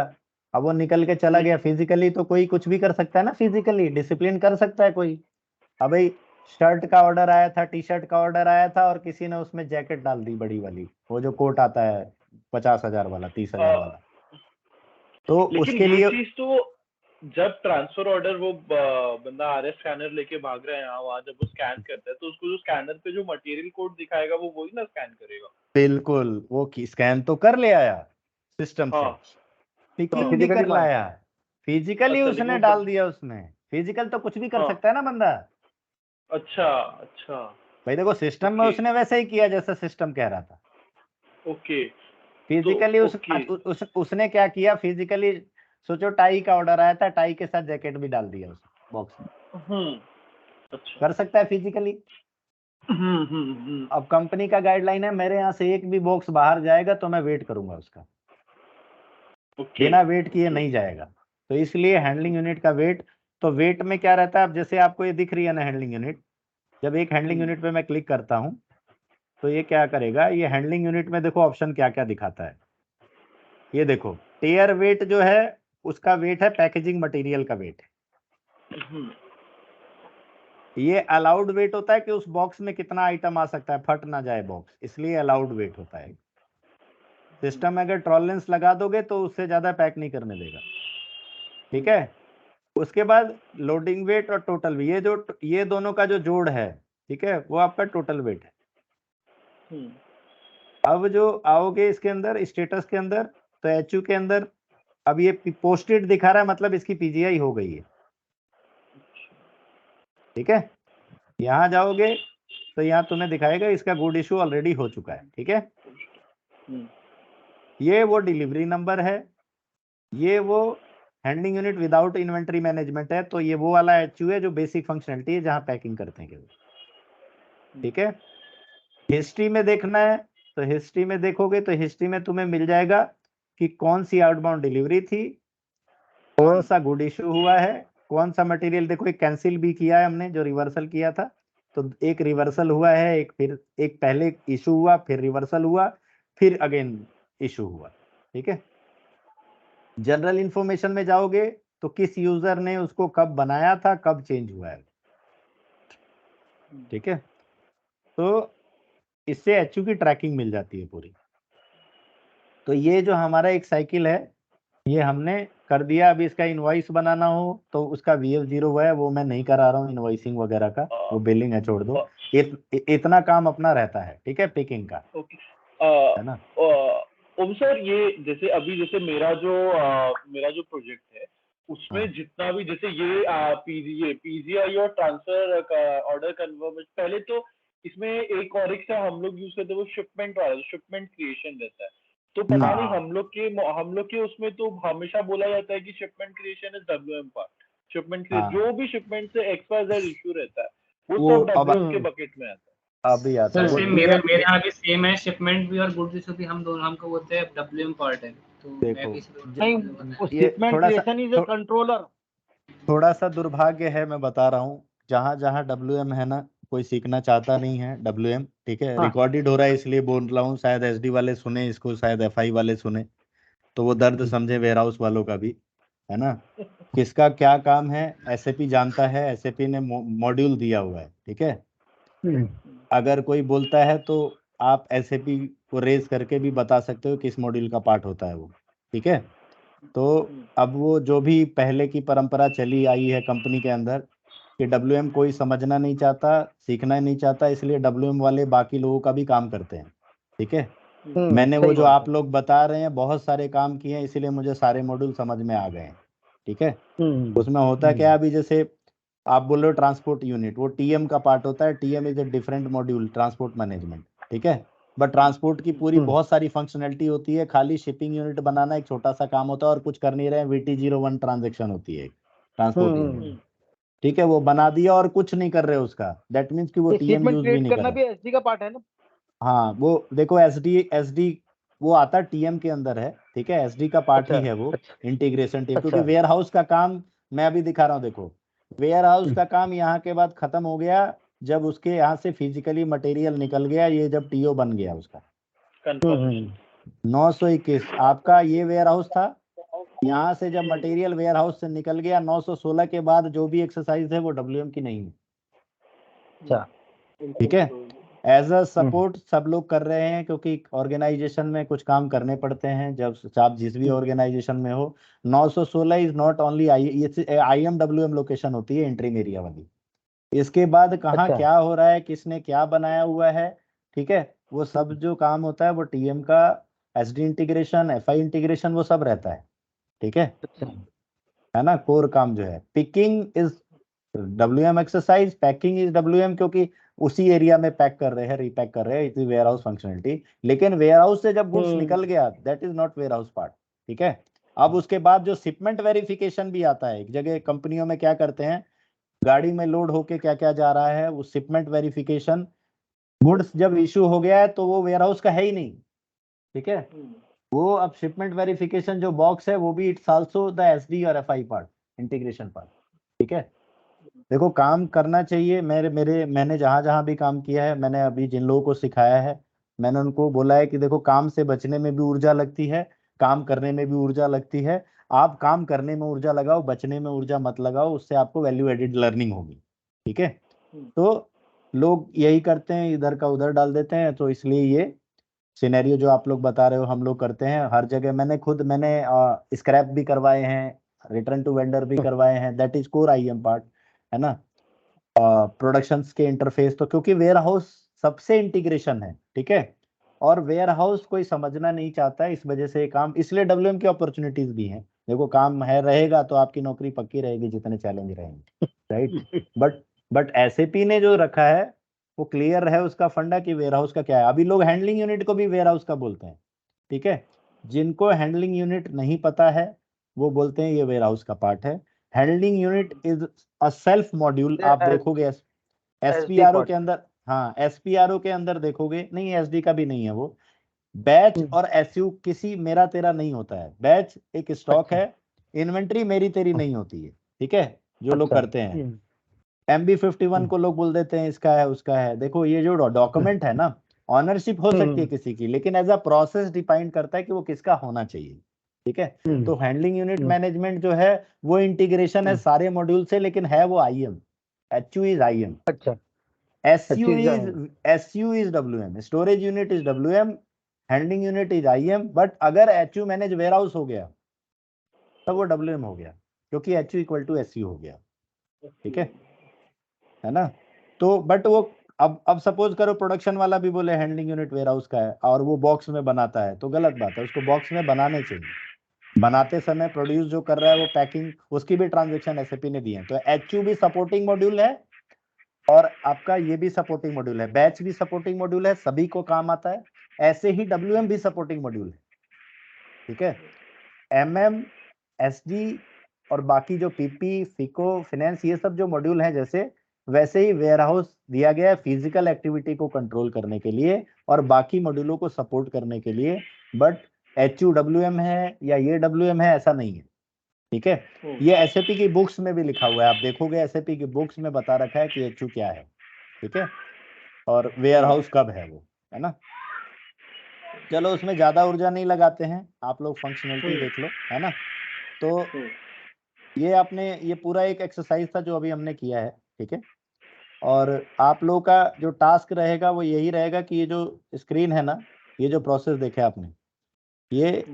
अब वो निकल के चला गया, फिजिकली तो कोई कुछ भी कर सकता है ना, फिजिकली डिसिप्लिन कर सकता है कोई। अब भाई शर्ट का ऑर्डर आया था, टी शर्ट का ऑर्डर आया था, और किसी ने उसमें जैकेट डाल दी बड़ी वाली, वो जो कोट आता है 50,000 वाला, 30,000 वाला। तो लेकिन उसके ये लिए चीज तो जब ट्रांसफर ऑर्डर वो बंदा आरएफ स्कैनर लेके भाग रहा है यहाँ वहाँ, जब वो स्कैन करता है तो उसको जो स्कैनर पे जो मटेरियल कोड दिखाएगा वो वही ना स्कैन करेगा। बिल्कुल वो स्कैन तो कर ले आया सिस्टम से, हाँ। पिकिंग भी फिजिकली कर लाया, फिजिकली अच्छा, लेकिन उसने वो डाल दिया उसमें। फिजिकल तो कुछ भी कर हाँ। सकता है ना बंदा। अच्छा अच्छा। भाई देखो सिस्टम में ओके उसने वैसे ही किया जैसा सिस्टम कह रहा था। ओके। तो फिजिकली ओके। उसने क्या किया, फिजिकली सोचो टाई का ऑर्डर आया था, टाई के साथ जैकेट भी डाल दिया उस बॉक्स में, अच्छा। कर सकता है फिजिकली। अब कंपनी का गाइडलाइन है, मेरे यहाँ से एक भी बॉक्स बाहर जाएगा तो मैं वेट करूंगा उसका, ओके बिना वेट किए नहीं जाएगा। तो इसलिए हैंडलिंग यूनिट का वेट, तो वेट में क्या रहता है, अब जैसे आपको ये दिख रही है ना हैंडलिंग यूनिट, जब एक हैंडलिंग यूनिट पे मैं क्लिक करता हूँ तो ये क्या करेगा, ये हैंडलिंग यूनिट में देखो ऑप्शन क्या क्या दिखाता है। ये देखो टेयर वेट जो है उसका वेट है, पैकेजिंग मटेरियल का वेट है। ये अलाउड वेट होता है कि उस बॉक्स में कितना आइटम आ सकता है, फट ना जाए बॉक्स, इसलिए अलाउड वेट होता है। सिस्टम में अगर टॉलरेंस लगा दोगे तो उससे ज्यादा पैक नहीं करने देगा, ठीक है। उसके बाद लोडिंग वेट और टोटल वेट, ये दोनों का जो जोड़ है, ठीक है, वो आपका टोटल वेट है। अब जो आओगे इसके अंदर स्टेटस के अंदर, तो एचयू के अंदर अब ये पोस्टेड दिखा रहा है, मतलब इसकी पीजीआई हो गई है, ठीक है। यहाँ जाओगे तो यहाँ तुम्हें दिखाएगा इसका गुड इशू ऑलरेडी हो चुका है, ठीक है। ये वो डिलीवरी नंबर है, ये वो handling unit without inventory management है। तो ये वो वाला एचयू है जो बेसिक फंक्शनलिटी है जहां पैकिंग करते हैं, ठीक है। हिस्ट्री में देखना है तो हिस्ट्री में देखोगे तो हिस्ट्री में तुम्हें मिल जाएगा कि कौन सी आउटबाउंड डिलीवरी थी, कौन सा गुड इशू हुआ है, कौन सा मटेरियल, देखो एक कैंसिल भी किया है हमने जो रिवर्सल किया था, तो एक रिवर्सल हुआ है, एक फिर एक पहले इशू हुआ, फिर रिवर्सल हुआ, फिर अगेन इशू हुआ। ठीक है, जनरल इंफॉर्मेशन में जाओगे तो किस यूजर ने उसको कब बनाया था, कब चेंज हुआ है। ठीक है, तो इससे एचयू की ट्रैकिंग मिल जाती है पूरी। तो ये जो हमारा एक साइकिल है ये हमने कर दिया। अभी इसका इनवॉइस बनाना हो तो उसका VF0 है, वो मैं नहीं करा रहा हूँ इनवॉइसिंग वगैरह का, वो बिलिंग है, छोड़ दो। इतना काम अपना रहता है। ठीक है, पिकिंग का, ओके है ना। ओम सर, ये जैसे अभी जैसे मेरा जो प्रोजेक्ट है उसमें हाँ। जितना भी जैसे ये पीजीआई और ट्रांसफर का ऑर्डर कन्फर्मेशन, पहले तो इसमें एक और एक सा हम लोग यूज करते हैं, वो शिपमेंट वाला, शिपमेंट क्रिएशन रहता है। तो पता नहीं हाँ। हम लोग के उसमें तो हमेशा बोला जाता है कि shipment creation is WM part, shipment हाँ। जो भी शिपमेंट से XYZ इशू रहता है वो वो सब अब WM के बकेट में आता है। अभी आता है सर वो सेम मेरे यहाँ भी सेम है, शिपमेंट भी और गुड इशू भी हम दोनों हमको बोलते हैं WM पार्ट है, तो मैं देखो भी इसे नहीं, WM का। वो ये shipment creation is a controller. थोड़ा सा दुर्भाग्य है, मैं बता रहा हूँ, जहां जहां WM है ना, कोई सीखना चाहता नहीं है WM। ठीक है, हाँ। रिकॉर्डेड हो रहा है इसलिए बोल रहा हूँ, शायद SD वाले सुने इसको, शायद FI वाले सुने, तो वो दर्द समझे वेयर हाउस वालों का भी, है ना। किसका क्या काम है SAP जानता है, SAP ने मॉड्यूल दिया हुआ है। ठीक है, अगर कोई बोलता है तो आप SAP को रेज करके भी बता सकते हो किस मॉड्यूल का पार्ट होता है वो। ठीक है, तो अब वो जो भी पहले की परंपरा चली आई है कंपनी के अंदर कि WM कोई समझना नहीं चाहता, सीखना नहीं चाहता, इसलिए WM वाले बाकी लोगों का भी काम करते हैं। ठीक है, मैंने वो सही जो बात आप लोग बता रहे हैं बहुत सारे काम किए हैं, इसीलिए मुझे सारे मॉड्यूल समझ में आ गए हैं। ठीक है, उसमें होता क्या है, अभी जैसे आप बोल रहे हो ट्रांसपोर्ट यूनिट, वो TM का पार्ट होता है। TM is a different module, transport management. ठीक है, बट ट्रांसपोर्ट की पूरी बहुत सारी फंक्शनैलिटी होती है, खाली शिपिंग यूनिट बनाना एक छोटा सा काम होता है, और कुछ कर नहीं रहे, VT01 ट्रांजेक्शन होती है ट्रांसपोर्ट यूनिट। ठीक है, वो बना दिया और कुछ नहीं कर रहे उसका, दैट मीन्स कि वो ये TM शिपमेंट यूज भी क्रिएट नहीं कर करना रहा। भी SD का पार्ट है ना। हाँ, वो देखो SD वो आता TM के अंदर है। ठीक है, SD का पार्ट ही है वो, इंटीग्रेशन टीम, क्योंकि वेयर हाउस का काम मैं अभी दिखा रहा हूँ। देखो, वेयर हाउस का काम यहाँ के बाद खत्म हो गया जब उसके यहाँ से फिजिकली मटेरियल निकल गया, ये जब TO बन गया उसका। 921 आपका ये वेयर हाउस था, यहाँ से जब मटेरियल वेयर हाउस से निकल गया 916 के बाद जो भी एक्सरसाइज है वो WM की नहीं है। ठीक है, एज अ सपोर्ट सब लोग कर रहे हैं, क्योंकि ऑर्गेनाइजेशन में कुछ काम करने पड़ते हैं जब आप जिस भी ऑर्गेनाइजेशन में हो। 916 is not only IMWM location होती है, इंट्रीम एरिया वाली। इसके बाद कहाँ क्या हो रहा है, किसने क्या बनाया हुआ है, ठीक है, वो सब जो काम होता है वो TM का SD इंटीग्रेशन, FI इंटीग्रेशन, वो सब रहता है। ठीक है ना। कोर काम जो है picking is WM exercise, packing is WM, क्योंकि उसी एरिया में पैक कर रहे हैं, रीपैक कर रहे हैं, it is warehouse functionality. लेकिन वेयर हाउस से जब गुड्स निकल गया that is not warehouse part. ठीक है, अब उसके बाद जो शिपमेंट वेरिफिकेशन भी आता है, एक जगह कंपनियों में क्या करते हैं, गाड़ी में लोड होके क्या क्या जा रहा है, वो शिपमेंट वेरिफिकेशन, गुड्स जब इशू हो गया है तो वो वेयर हाउस का है ही नहीं। ठीक है, वो अब शिपमेंट वेरिफिकेशन जो बॉक्स है वो भी इट्स आल्सो द SD और FI पार्ट, इंटीग्रेशन पार्ट। ठीक है, देखो काम करना चाहिए। मैंने जहां जहां भी काम किया है, मैंने अभी जिन लोगों को सिखाया है, मैंने उनको बोला है कि देखो काम से बचने में भी ऊर्जा लगती है, काम करने में भी ऊर्जा लगती है। आप काम करने में ऊर्जा लगाओ, बचने में ऊर्जा मत लगाओ, उससे आपको वैल्यू एडिड लर्निंग होगी। ठीक है, तो लोग यही करते हैं, इधर का उधर डाल देते हैं, तो इसलिए ये सिनेरियो जो आप लोग बता रहे हो हम लोग करते हैं हर जगह। मैंने स्क्रैप भी करवाए हैं, रिटर्न टू वेंडर भी करवाए हैं, that is core IM part, है ना। प्रोडक्शंस के इंटरफेस, तो क्योंकि वेयर हाउस सबसे इंटीग्रेशन है। ठीक है, और वेयर हाउस कोई समझना नहीं चाहता है, इस वजह से काम, इसलिए WM की अपॉर्चुनिटीज भी हैं। देखो काम है रहेगा तो आपकी नौकरी पक्की रहेगी जितने चैलेंज रहेंगे, राइट। बट SAP ने जो रखा है वो क्लियर है उसका फंडा कि वेयर हाउस का क्या है। अभी लोग हैंडलिंग यूनिट को भी वेयर हाउस का बोलते हैं। ठीक है, जिनको हैंडलिंग यूनिट नहीं पता है वो बोलते हैं ये वेयर हाउस का पार्ट है। Handling unit is a self module, आप देखोगे SPRO के अंदर, हाँ SPRO के अंदर देखोगे, नहीं SD का भी नहीं है वो, बैच और एसयू किसी मेरा तेरा नहीं होता है। बैच एक स्टॉक अच्छा। है, इन्वेंट्री मेरी तेरी नहीं होती है, ठीक है, जो लोग अच्छा। करते हैं। MB51 को लोग बोल देते हैं इसका है उसका है। देखो ये जो डॉक्यूमेंट है ना, ऑनरशिप हो सकती है किसी की, लेकिन एज अ प्रोसेस डिफाइन करता है कि वो किसका होना चाहिए, ठीक है। तो हैंडलिंग यूनिट मैनेजमेंट जो है वो इंटीग्रेशन है सारे मॉड्यूल से, लेकिन है वो IM। HU इज IM, अच्छा। SU is WM, storage unit is WM, handling unit is IM। But अगर HU मैनेज वेयर हाउस हो गया तब वो WM हो गया, क्योंकि HU इक्वल टू SU हो गया, ठीक है ना। तो बट वो अब सपोज करो प्रोडक्शन वाला भी बोले हैंडलिंग यूनिट वेयर हाउस का है और वो बॉक्स में बनाता है, तो गलत बात है, उसको बॉक्स में बनाने चाहिए। बनाते समय प्रोड्यूस जो कर रहा है वो पैकिंग, उसकी भी ट्रांजेक्शन एसएपी ने दी है। तो HU भी सपोर्टिंग मॉड्यूल है और आपका ये भी सपोर्टिंग मॉड्यूल है, बैच भी सपोर्टिंग मॉड्यूल है, सभी को काम आता है। ऐसे ही WM भी सपोर्टिंग मॉड्यूल है, ठीक है। MM, SD और बाकी जो PP, फिको, फाइनेंस, ये सब जो मॉड्यूल हैं, जैसे वैसे ही वेयर हाउस दिया गया है फिजिकल एक्टिविटी को कंट्रोल करने के लिए और बाकी मॉड्यूलों को सपोर्ट करने के लिए। बट HU WM है या ये WM है ऐसा नहीं है, ठीक है। ये SAP की बुक्स में भी लिखा हुआ है, आप देखोगे SAP की बुक्स में बता रखा है कि HU क्या है, ठीक है, और वेयर हाउस कब है वो, है ना। चलो उसमें ज्यादा ऊर्जा नहीं लगाते हैं, आप लोग फंक्शनलिटी देख लो, है ना। तो ये आपने ये पूरा एक एक्सरसाइज था जो अभी हमने किया है, ठीक है। और आप लोगों का जो टास्क रहेगा वो यही रहेगा कि ये जो स्क्रीन है ना, ये जो प्रोसेस देखे आपने, ये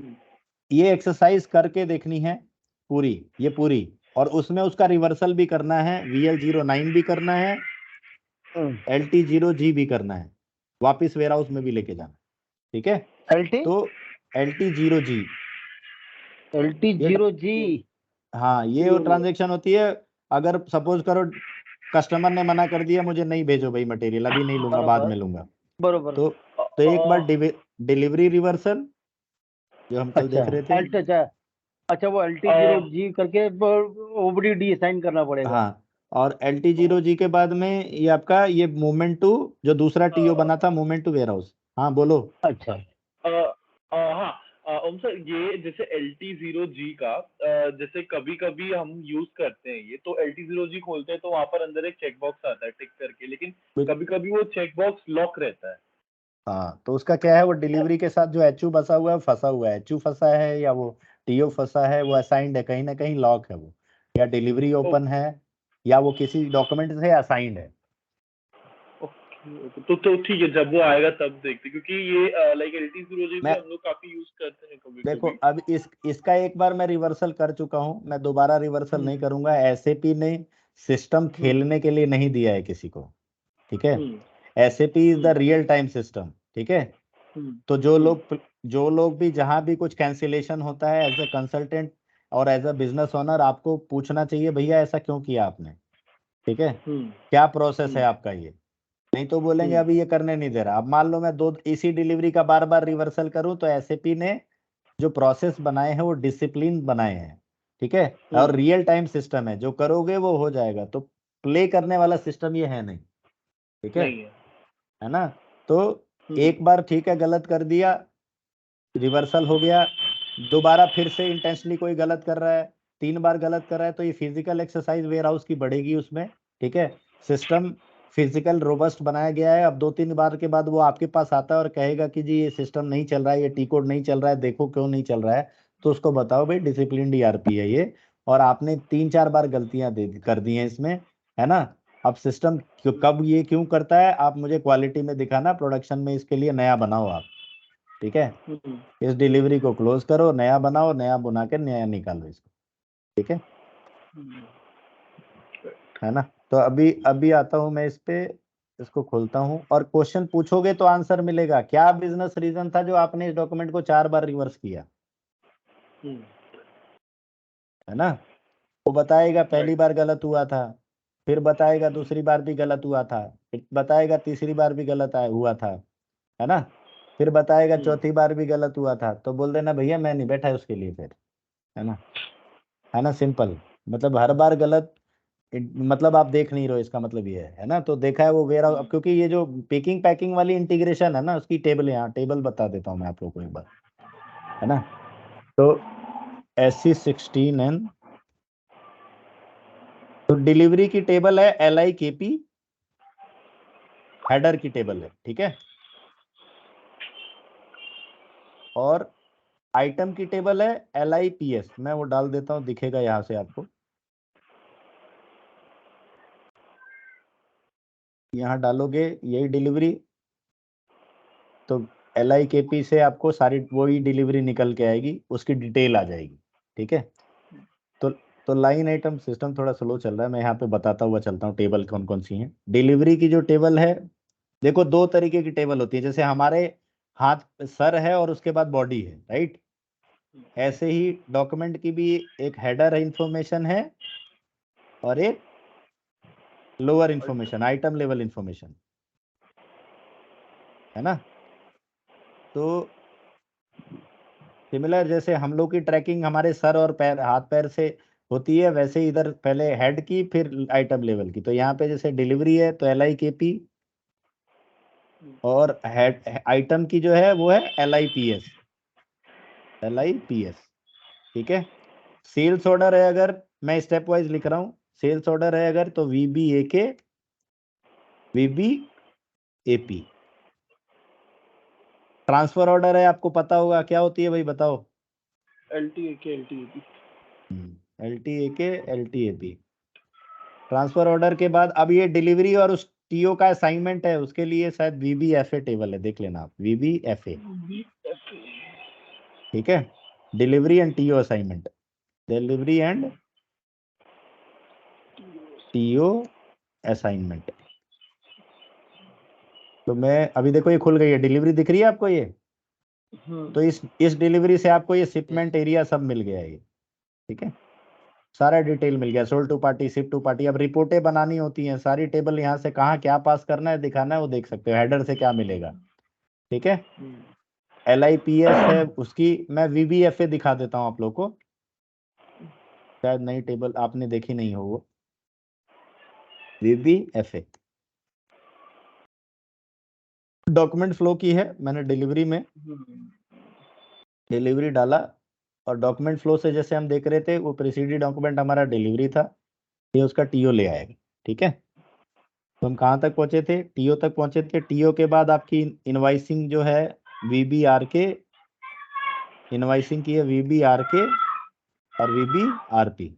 एक्सरसाइज करके देखनी है पूरी, ये पूरी, और उसमें उसका रिवर्सल भी करना है, VL09 भी करना है, LT0G भी करना है, वापिस वेयर हाउस में भी लेके जाना, ठीक है। तो LT0G, हाँ ये वो ट्रांजेक्शन होती है। अगर सपोज करो कस्टमर ने मना कर दिया, मुझे नहीं भेजो भाई मटेरियल, अभी नहीं लूंगा, बाद में लूंगा, बरोबर। तो एक बार डिलीवरी रिवर्सल जो हम कल देख रहे थे, अच्छा वो LT0G करके OBD असाइन करना पड़ेगा। हाँ, और LT0G के बाद में ये आपका ये मूवमेंट टू जो दूसरा TO बना था, मूवमेंट टू वेयर हाउस। हाँ बोलो। अच्छा। हाँ ओम सर, ये जैसे LT0G का जैसे कभी कभी हम यूज करते हैं ये, तो LT0G खोलते हैं तो वहां पर अंदर एक चेक बॉक्स आता है टिक करके, लेकिन कभी कभी वो चेक बॉक्स लॉक रहता है। हाँ तो उसका क्या है, वो डिलीवरी के साथ जो HU फंसा हुआ है, फंसा हुआ है, HU फंसा है या वो TO फंसा है, वो असाइंड है, कहीं ना कहीं लॉक है वो, या डिलीवरी ओपन है, या वो किसी डॉक्यूमेंट से असाइंड है। तो ठीक है, जब वो आएगा तब देखते, क्योंकि ये लाइक LT0G भी हम लोग काफी यूज करते हैं कभी देखो कभी। अब इसका एक बार मैं रिवर्सल कर चुका हूं, मैं दोबारा रिवर्सल नहीं करूंगा। SAP ने सिस्टम खेलने के लिए नहीं दिया है किसी को, ठीक है। SAP is the real time system, ठीक है। तो जो लोग भी जहां भी कुछ कैंसिलेशन होता है, एज अ कंसल्टेंट और एज अ बिजनेस ओनर आपको पूछना चाहिए, भैया ऐसा क्यों किया आपने, ठीक है, क्या प्रोसेस है आपका ये। नहीं तो बोलेंगे अभी ये करने नहीं दे रहा। अब मान लो मैं दो इसी डिलीवरी का बार बार रिवर्सल करूं, तो SAP ने जो प्रोसेस बनाए हैं वो डिसिप्लिन बनाए हैं, ठीक है, और रियल टाइम सिस्टम है, जो करोगे वो हो जाएगा। तो प्ले करने वाला सिस्टम ये है नहीं, ठीक है ना। तो एक बार ठीक है गलत कर दिया, रिवर्सल हो गया, दोबारा फिर से इंटेंशनली कोई गलत कर रहा है, 3 बार गलत कर रहा है, तो ये फिजिकल एक्सरसाइज वेयर हाउस की बढ़ेगी उसमें, ठीक है। सिस्टम फिजिकल रोबस्ट बनाया गया है। अब 2-3 बार के बाद वो आपके पास आता है और कहेगा कि जी ये सिस्टम नहीं चल रहा है, ये T कोड नहीं चल रहा है, देखो क्यों नहीं चल रहा है। तो उसको बताओ भाई डिसिप्लिन DRP है ये, और आपने 3-4 बार गलतियां कर दी हैं इसमें, है ना। अब सिस्टम कब ये क्यों करता है, आप मुझे क्वालिटी में दिखाना, प्रोडक्शन में इसके लिए नया बनाओ आप, ठीक है। इस डिलीवरी को क्लोज करो, नया बनाओ, नया बना के नया निकालो इसको, ठीक है ना। तो अभी आता हूं मैं इस पे, इसको खोलता हूं, और क्वेश्चन पूछोगे तो आंसर मिलेगा। क्या बिजनेस रीजन था जो आपने इस डॉक्यूमेंट को 4 बार रिवर्स किया, है ना। वो बताएगा पहली बार गलत हुआ था, फिर बताएगा दूसरी बार भी गलत हुआ था, फिर बताएगा तीसरी बार भी गलत हुआ था, है ना, फिर बताएगा चौथी बार भी गलत हुआ था। तो बोल देना भैया मैं नहीं बैठा उसके लिए फिर, है ना, सिंपल। मतलब हर बार गलत मतलब आप देख नहीं रहे हो, इसका मतलब ये है ना। तो देखा है वो वेयर हाउस, क्योंकि ये जो पिकिंग पैकिंग वाली इंटीग्रेशन है ना, उसकी टेबल, यहाँ टेबल बता देता हूँ मैं आप लोगों को एक बार, है ना। तो SC16N, तो डिलीवरी की टेबल है LIKP, हेडर की टेबल है, ठीक है। और आइटम की टेबल है LIPS, मैं वो डाल देता हूँ, दिखेगा यहाँ से आपको, यहाँ डालोगे यही डिलीवरी, तो LIKP से आपको सारी वही डिलीवरी निकल के आएगी, उसकी डिटेल आ जाएगी, ठीक है। तो लाइन आइटम, सिस्टम थोड़ा स्लो चल रहा है, मैं यहाँ पे बताता हुआ चलता हूँ टेबल कौन कौन सी हैं। डिलीवरी की जो टेबल है, देखो दो तरीके की टेबल होती है, जैसे हमारे हाथ सर है और उसके बाद बॉडी है, राइट। ऐसे ही डॉक्यूमेंट की भी एक हेडर इंफॉर्मेशन है और एक lower information, item level information, है ना। तो सिमिलर जैसे हम लोग की ट्रैकिंग हमारे सर और पैर, हाथ पैर से होती है, वैसे ही इधर पहले हेड की फिर आइटम लेवल की। तो यहाँ पे जैसे डिलीवरी है तो LIKP, और हेड आइटम की जो है वो है LIPS, ठीक है। सेल्स ऑर्डर है, अगर मैं स्टेप वाइज लिख रहा हूँ, सेल्स ऑर्डर है अगर, तो VBAK, VBAP। ट्रांसफर ऑर्डर है, आपको पता होगा क्या होती है भाई, बताओ। LTAK LTAP। LTAK LTAP। Transfer order के बाद अब ये डिलीवरी और उस TO का असाइनमेंट है, उसके लिए शायद VBFA टेबल है, देख लेना आप, VBFA, ठीक है। Delivery and TO assignment, delivery and TO assignment. तो मैं अभी देखो ये खुल गई है, डिलीवरी दिख रही है आपको ये। तो इस डिलीवरी से आपको ये शिपमेंट एरिया सब मिल गया है ये, ठीक है। सारा डिटेल मिल गया, sold to party, ship to party. अब रिपोर्टें बनानी होती हैं, सारी टेबल यहाँ से कहाँ क्या पास करना है, दिखाना है, वो देख सकते हो, हेडर से क्या मिलेगा, ठीक है। LIPS है, उसकी मैं VBFA दिखा देता हूँ आप लोग को, शायद नई टेबल आपने देखी नहीं हो वो। VBFA डॉक्यूमेंट फ्लो की है, मैंने डिलीवरी में डिलीवरी डाला, और डॉक्यूमेंट फ्लो से जैसे हम देख रहे थे, वो प्रीसीडी डॉक्यूमेंट हमारा डिलीवरी था, ये उसका TO ले आएगा, ठीक है। तो हम कहाँ तक पहुंचे थे, TO तक पहुंचे थे। TO के बाद आपकी इनवाइसिंग जो है VBRK, इनवाइसिंग की है VBRK और VBRP।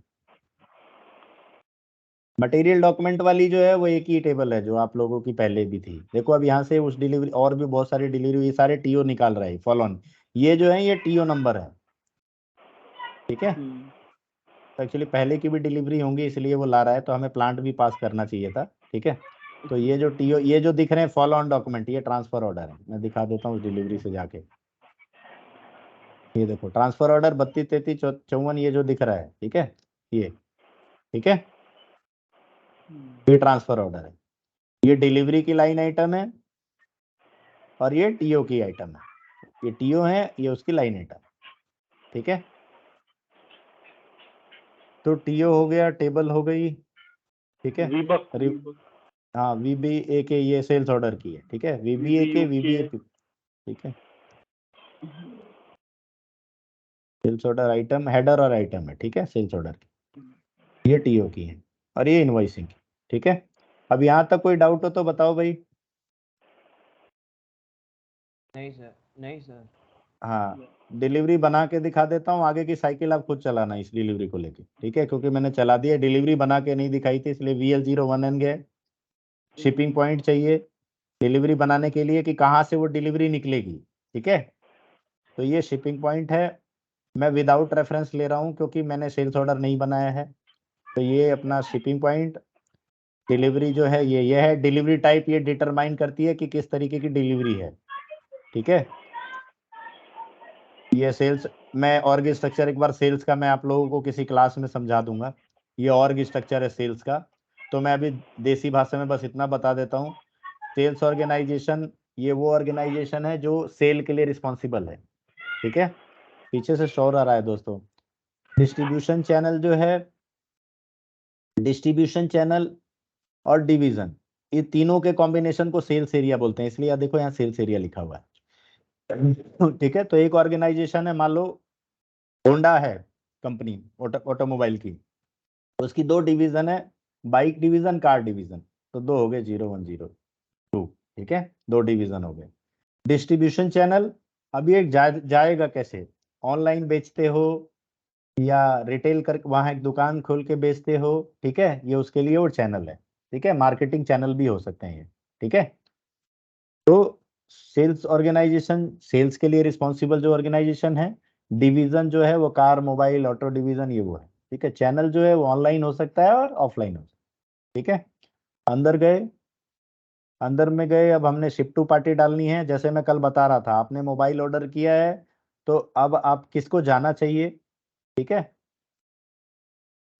मटेरियल डॉक्यूमेंट वाली जो है वो एक ही टेबल है जो आप लोगों की पहले भी थी। देखो अब यहाँ से उस डिलीवरी और भी बहुत सारी डिलीवरी, ये सारे TO निकाल रहे हैं, फॉलो ऑन, ये जो है ये TO नंबर है, ठीक है। तो एक्चुअली पहले की भी डिलीवरी होंगी इसलिए वो ला रहा है, तो हमें प्लांट भी पास करना चाहिए था, ठीक है। तो ये जो TO, ये जो दिख रहे हैं फॉलो ऑन डॉक्यूमेंट, ये ट्रांसफर ऑर्डर है, मैं दिखा देता हूँ उस डिलीवरी से जाके। ये देखो ट्रांसफर ऑर्डर 32 33 54, ये जो दिख रहा है, ठीक है, ये, ठीक है, ये ट्रांसफर ऑर्डर है। ये डिलीवरी की लाइन आइटम है और ये TO की आइटम है, ये TO है, ये उसकी लाइन आइटम, ठीक है। तो TO हो गया, टेबल हो गई, ठीक है। हाँ VBAK ये सेल्स ऑर्डर की है, ठीक है, VBAK VBAP, ठीक है। सेल्स ऑर्डर आइटम, हेडर और आइटम है, ठीक है, सेल्स ऑर्डर की, ये TO की है और ये इनवॉइसिंग की, ठीक है। अब यहाँ तक कोई डाउट हो तो बताओ भाई। नहीं सर। हाँ, डिलीवरी बना के दिखा देता हूँ, आगे की साइकिल आप खुद चलाना इस डिलीवरी को लेके, ठीक है, क्योंकि मैंने चला दिया, डिलीवरी बना के नहीं दिखाई थी इसलिए VL01N गए। शिपिंग पॉइंट चाहिए डिलीवरी बनाने के लिए कि कहाँ से वो डिलीवरी निकलेगी, ठीक है। तो ये शिपिंग पॉइंट है, मैं विदाउट रेफरेंस ले रहा हूँ क्योंकि मैंने सेल्स ऑर्डर नहीं बनाया है। तो ये अपना शिपिंग पॉइंट, डिलीवरी जो है ये है। डिलीवरी टाइप ये डिटरमाइन करती है कि किस तरीके की डिलीवरी है, ठीक है। ये सेल्स, मैं ऑर्ग स्ट्रक्चर एक बार सेल्स का मैं आप लोगों को किसी क्लास में समझा दूंगा, ये ऑर्ग स्ट्रक्चर है सेल्स का। तो मैं अभी देसी भाषा में बस इतना बता देता हूँ, सेल्स ऑर्गेनाइजेशन ये वो ऑर्गेनाइजेशन है जो सेल के लिए रिस्पॉन्सिबल है, ठीक है। पीछे से शोर आ रहा है दोस्तों। डिस्ट्रीब्यूशन चैनल जो है डिस्ट्रीब्यूशन चैनल और डिवीजन, ये तीनों के कॉम्बिनेशन को सेल्स एरिया बोलते हैं, इसलिए देखो यहाँ सेल्स एरिया लिखा हुआ है। ठीक है, तो एक ऑर्गेनाइजेशन है, मान लो होंडा है कंपनी ऑटोमोबाइल की, उसकी 2 डिवीजन है, बाइक डिवीजन, कार डिवीजन, तो 2 हो गए, 0 1 0 2। ठीक है, 2 डिवीजन हो गए। डिस्ट्रीब्यूशन चैनल, अभी एक जाएगा कैसे, ऑनलाइन बेचते हो या रिटेल कर वहां एक दुकान खोल के बेचते हो, ठीक है, ये उसके लिए वो चैनल है। ठीक है, मार्केटिंग चैनल भी हो सकते हैं ये। ठीक है, तो सेल्स ऑर्गेनाइजेशन, सेल्स के लिए रिस्पॉन्सिबल जो ऑर्गेनाइजेशन है, डिवीजन जो है वो कार मोबाइल ऑटो डिवीजन, ये वो है। ठीक है, चैनल जो है वो ऑनलाइन हो सकता है और ऑफलाइन हो सकता है। ठीक है, अंदर गए, अंदर में गए, अब हमने शिप टू पार्टी डालनी है। जैसे मैं कल बता रहा था, आपने मोबाइल ऑर्डर किया है, तो अब आप किसको जाना चाहिए, ठीक है,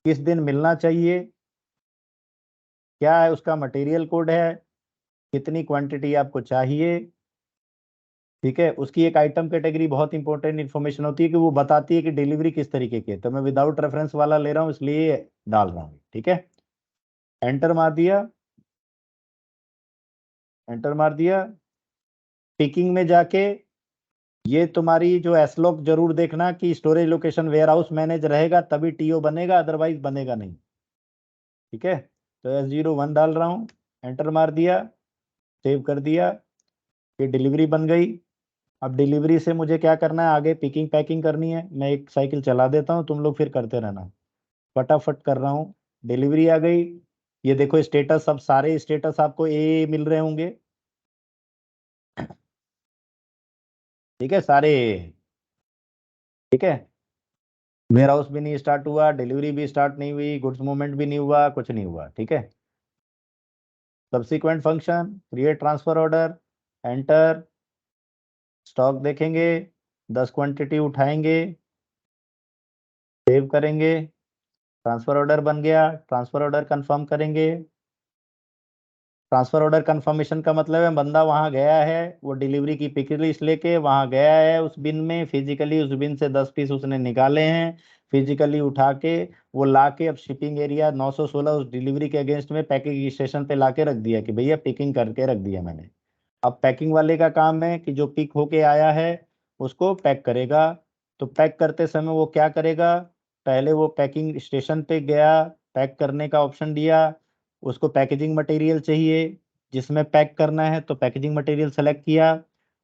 किस दिन मिलना चाहिए, क्या है उसका मटेरियल कोड है, कितनी क्वांटिटी आपको चाहिए। ठीक है, उसकी एक आइटम कैटेगरी बहुत इंपॉर्टेंट इन्फॉर्मेशन होती है कि वो बताती है कि डिलीवरी किस तरीके की है, तो मैं विदाउट रेफरेंस वाला ले रहा हूँ इसलिए डाल रहा हूँ। ठीक है, एंटर मार दिया, एंटर मार दिया। पिकिंग में जाके ये तुम्हारी जो एसलॉक जरूर देखना कि storage location warehouse manage रहेगा तभी टीओ बनेगा, अदरवाइज बनेगा नहीं। ठीक है, तो S01 डाल रहा हूँ, एंटर मार दिया, सेव कर दिया, ये डिलीवरी बन गई। अब डिलीवरी से मुझे क्या करना है, आगे पिकिंग पैकिंग करनी है। मैं एक साइकिल चला देता हूँ, तुम लोग फिर करते रहना, फटाफट कर रहा हूँ। डिलीवरी आ गई, ये देखो स्टेटस, अब सारे स्टेटस आपको ए मिल रहे होंगे। ठीक है, सारे AA। ठीक है, वेयर हाउस भी नहीं स्टार्ट हुआ, डिलीवरी भी स्टार्ट नहीं हुई, गुड्स मूवमेंट भी नहीं हुआ, कुछ नहीं हुआ। ठीक है, subsequent function, create transfer order, enter, stock देखेंगे, 10 क्वांटिटी उठाएंगे, सेव करेंगे, ट्रांसफर ऑर्डर बन गया, ट्रांसफर ऑर्डर कंफर्म करेंगे। ट्रांसफर ऑर्डर कंफर्मेशन का मतलब है बंदा वहां गया है, वो डिलीवरी की पिक लिस्ट लेके वहां गया है, उस बिन में फिजिकली उस बिन से 10 पीस उसने निकाले हैं, फिजिकली उठा के वो ला के अब शिपिंग एरिया 916 उस डिलीवरी के अगेंस्ट में पैकिंग स्टेशन पे ला के रख दिया कि भैया पिकिंग करके रख दिया मैंने। अब पैकिंग वाले का काम है कि जो पिक होके आया है उसको पैक करेगा। तो पैक करते समय वो क्या करेगा, पहले वो पैकिंग स्टेशन पे गया, पैक करने का ऑप्शन दिया, उसको पैकेजिंग मटेरियल चाहिए जिसमें पैक करना है, तो पैकेजिंग मटेरियल सेलेक्ट किया।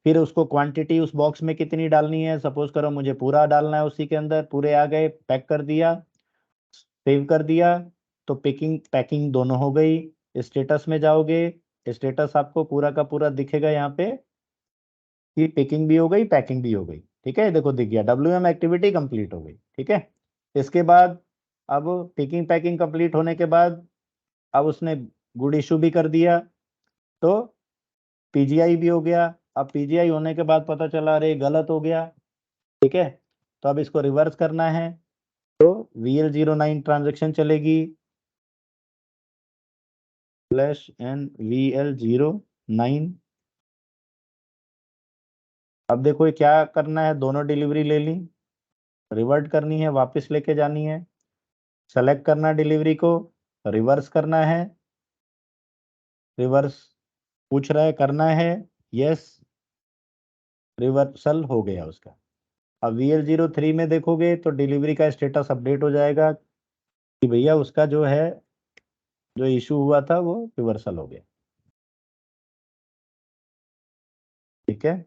फिर उसको क्वांटिटी उस बॉक्स में कितनी डालनी है, सपोज करो मुझे पूरा डालना है उसी के अंदर, पूरे आ गए, पैक कर दिया, सेव कर दिया। तो पिकिंग पैकिंग दोनों हो गई। स्टेटस में जाओगे, स्टेटस आपको पूरा का पूरा दिखेगा यहाँ पे कि पिकिंग भी हो गई, पैकिंग भी हो गई। ठीक है, देखो दिख गया, WM एक्टिविटी कंप्लीट हो गई। ठीक है, इसके बाद अब पिकिंग पैकिंग कंप्लीट होने के बाद अब उसने गुड इशू भी कर दिया, तो PGI भी हो गया। अब PGI होने के बाद पता चला अरे गलत हो गया। ठीक है, तो अब इसको रिवर्स करना है, तो VL09 ट्रांजेक्शन चलेगी, /NVL09। अब देखो ये क्या करना है, दोनों डिलीवरी ले ली, रिवर्ट करनी है, वापस लेके जानी है, सेलेक्ट करना डिलीवरी को, रिवर्स करना है, रिवर्स पूछ रहा है करना है, यस, रिवर्सल हो गया उसका। अब VL03 में देखोगे तो डिलीवरी का स्टेटस अपडेट हो जाएगा कि भैया उसका जो है, जो इशू हुआ था वो रिवर्सल हो गया। ठीक है,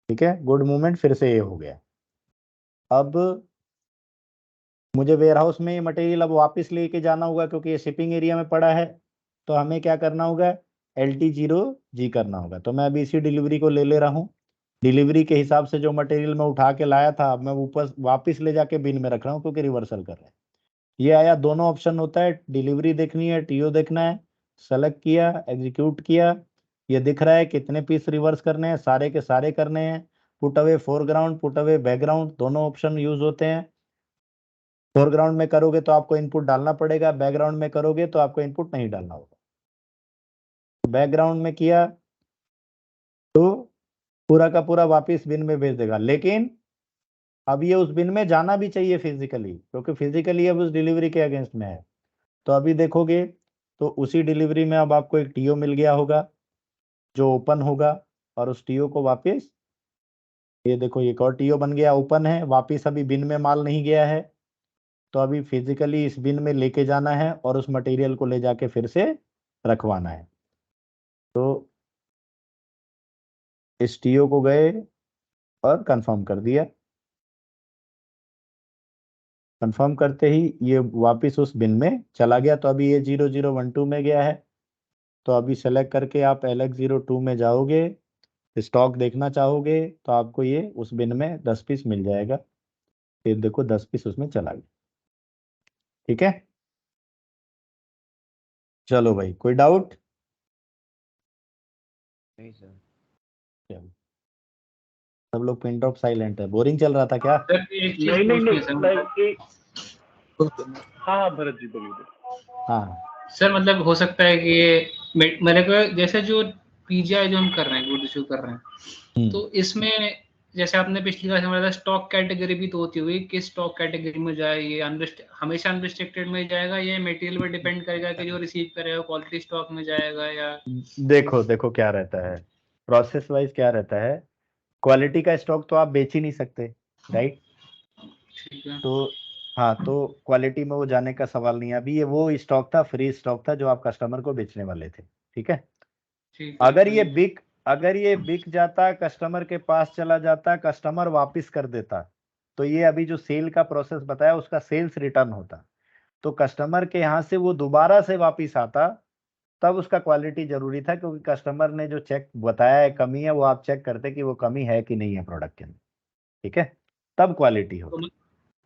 ठीक है, गुड मूवमेंट फिर से ये हो गया। अब मुझे वेयर हाउस में ये मटेरियल अब वापस लेके जाना होगा क्योंकि ये शिपिंग एरिया में पड़ा है, तो हमें क्या करना होगा, LT0G करना होगा। तो मैं अभी इसी डिलीवरी को ले रहा हूँ, डिलीवरी के हिसाब से जो मटेरियल मैं उठा के लाया था अब मैं ऊपर वापस ले जाके बिन में रख रहा हूँ क्योंकि रिवर्सल कर रहे हैं। ये आया, दोनों ऑप्शन होता है, डिलीवरी देखनी है, TO देखना है, सेलेक्ट किया, एग्जीक्यूट किया, ये दिख रहा है कितने पीस रिवर्स करने हैं, सारे के सारे करने हैं। Put away foreground, put away background, दोनों ऑप्शन यूज होते हैं। फोरग्राउंड में करोगे तो आपको इनपुट डालना पड़ेगा, बैकग्राउंड में करोगे तो आपको इनपुट नहीं डालना होगा। बैकग्राउंड में किया तो पूरा का पूरा वापस बिन में भेज देगा, लेकिन अब ये उस बिन में जाना भी चाहिए फिजिकली, क्योंकि फिजिकली अब उस डिलीवरी के अगेंस्ट में है। तो अभी देखोगे तो उसी डिलीवरी में अब आपको एक टीओ मिल गया होगा जो ओपन होगा, और उस टीओ को वापस, ये देखो एक और टीओ बन गया, ओपन है, वापस अभी बिन में माल नहीं गया है, तो अभी फिजिकली इस बिन में लेके जाना है और उस मटेरियल को ले जाके फिर से रखवाना है। तो इस टीओ को गए और कंफर्म कर दिया, कंफर्म करते ही ये वापस उस बिन में चला गया। तो अभी ये 0012 में गया है, तो अभी सेलेक्ट करके आप LX02 में जाओगे, स्टॉक देखना चाहोगे तो आपको ये उस बिन में 10 पीस मिल जाएगा। फिर देखो 10 पीस उसमें चला गया। ठीक है, चलो भाई, कोई डाउट? नहीं सर। चलो, सब लोग पिन ड्रॉप साइलेंट है, बोरिंग चल रहा था क्या? सर एक चीज नहीं नहीं पूछनी है नहीं सर, हाँ हाँ भरत जी बोलिए। हाँ सर मतलब हो सकता है कि ये मेरे को जैसे जो पीजीआई जो हम कर रहे हैं, गुड इशू कर रहे हैं, तो इसमें जैसे आपने पिछली बार हमारा स्टॉक कैटेगरी भी तो होती हुई, किस स्टॉक कैटेगरी में जाए, ये हमेशा अनरिस्ट्रिक्टेड में जाएगा, ये मटेरियल पर डिपेंड करेगा कि जो रिसीव करेगा क्वालिटी स्टॉक में जाएगा या? देखो देखो क्या रहता है, प्रोसेस वाइज क्या रहता है, क्वालिटी का स्टॉक तो आप बेच ही नहीं सकते, राइट? ठीक है, तो हाँ, तो क्वालिटी में वो जाने का सवाल नहीं है। अभी ये वो स्टॉक था, फ्री स्टॉक था जो आप कस्टमर को बेचने वाले थे, ठीक है? ठीक है, अगर ये बिक जाता, कस्टमर के पास चला जाता, कस्टमर वापस कर देता, तो ये अभी जो सेल का प्रोसेस बताया उसका सेल्स रिटर्न होता। तो कस्टमर के यहाँ से वो दोबारा से वापस आता, तब उसका क्वालिटी जरूरी था, क्योंकि कस्टमर ने जो चेक बताया है कमी है, वो आप चेक करते कि वो कमी है कि नहीं है प्रोडक्ट के अंदर, ठीक है? तब क्वालिटी होती।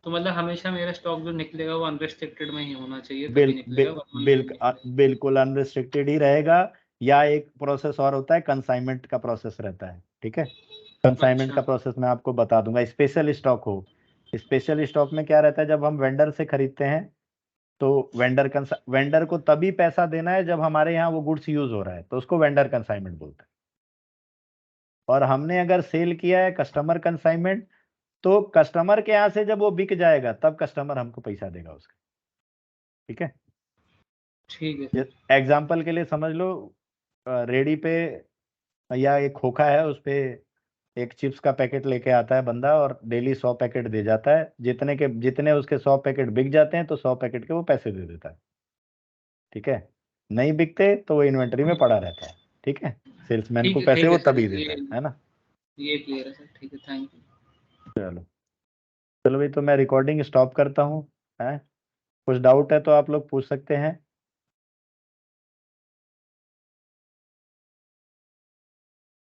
तो मतलब हमेशा मेरा स्टॉक जो निकलेगा वो अनरिस्ट्रिक्टेड में ही होना चाहिए, तभी बिल, निकलेगा, बिल, वरना नहीं बिल, निकलेगा। बिल्कुल अनरिस्ट्रिक्टेड ही रहेगा। या एक प्रोसेस और होता है, कंसाइनमेंट का प्रोसेस रहता है, ठीक है? कंसाइनमेंट का अच्छा, प्रोसेस मैं आपको बता दूंगा। स्पेशल स्टॉक हो, स्पेशल स्टॉक में क्या रहता है, जब हम वेंडर से खरीदते हैं तो वेंडर को तभी पैसा देना है जब हमारे यहाँ वो गुड्स यूज हो रहा है, तो उसको वेंडर कंसाइनमेंट बोलते हैं। और हमने अगर सेल किया है कस्टमर कंसाइनमेंट, तो कस्टमर के यहाँ से जब वो बिक जाएगा तब कस्टमर हमको पैसा देगा उसका, ठीक है? ठीक है, एग्जाम्पल के लिए समझ लो, रेडी पे या एक खोखा है, उस पे एक चिप्स का पैकेट लेके आता है बंदा और डेली 100 पैकेट दे जाता है, जितने उसके 100 पैकेट बिक जाते हैं तो 100 पैकेट के वो पैसे दे देता है, ठीक है? नहीं बिकते तो वो इन्वेंटरी में पड़ा रहता है, ठीक है? सेल्समैन को पैसे ठीक वो है सर, तभी देता है ना? ये क्लियर है सर, ठीक है, थैंक यू। चलो, चलो भाई, तो मैं रिकॉर्डिंग स्टॉप करता हूँ, है? कुछ डाउट है तो आप लोग पूछ सकते हैं।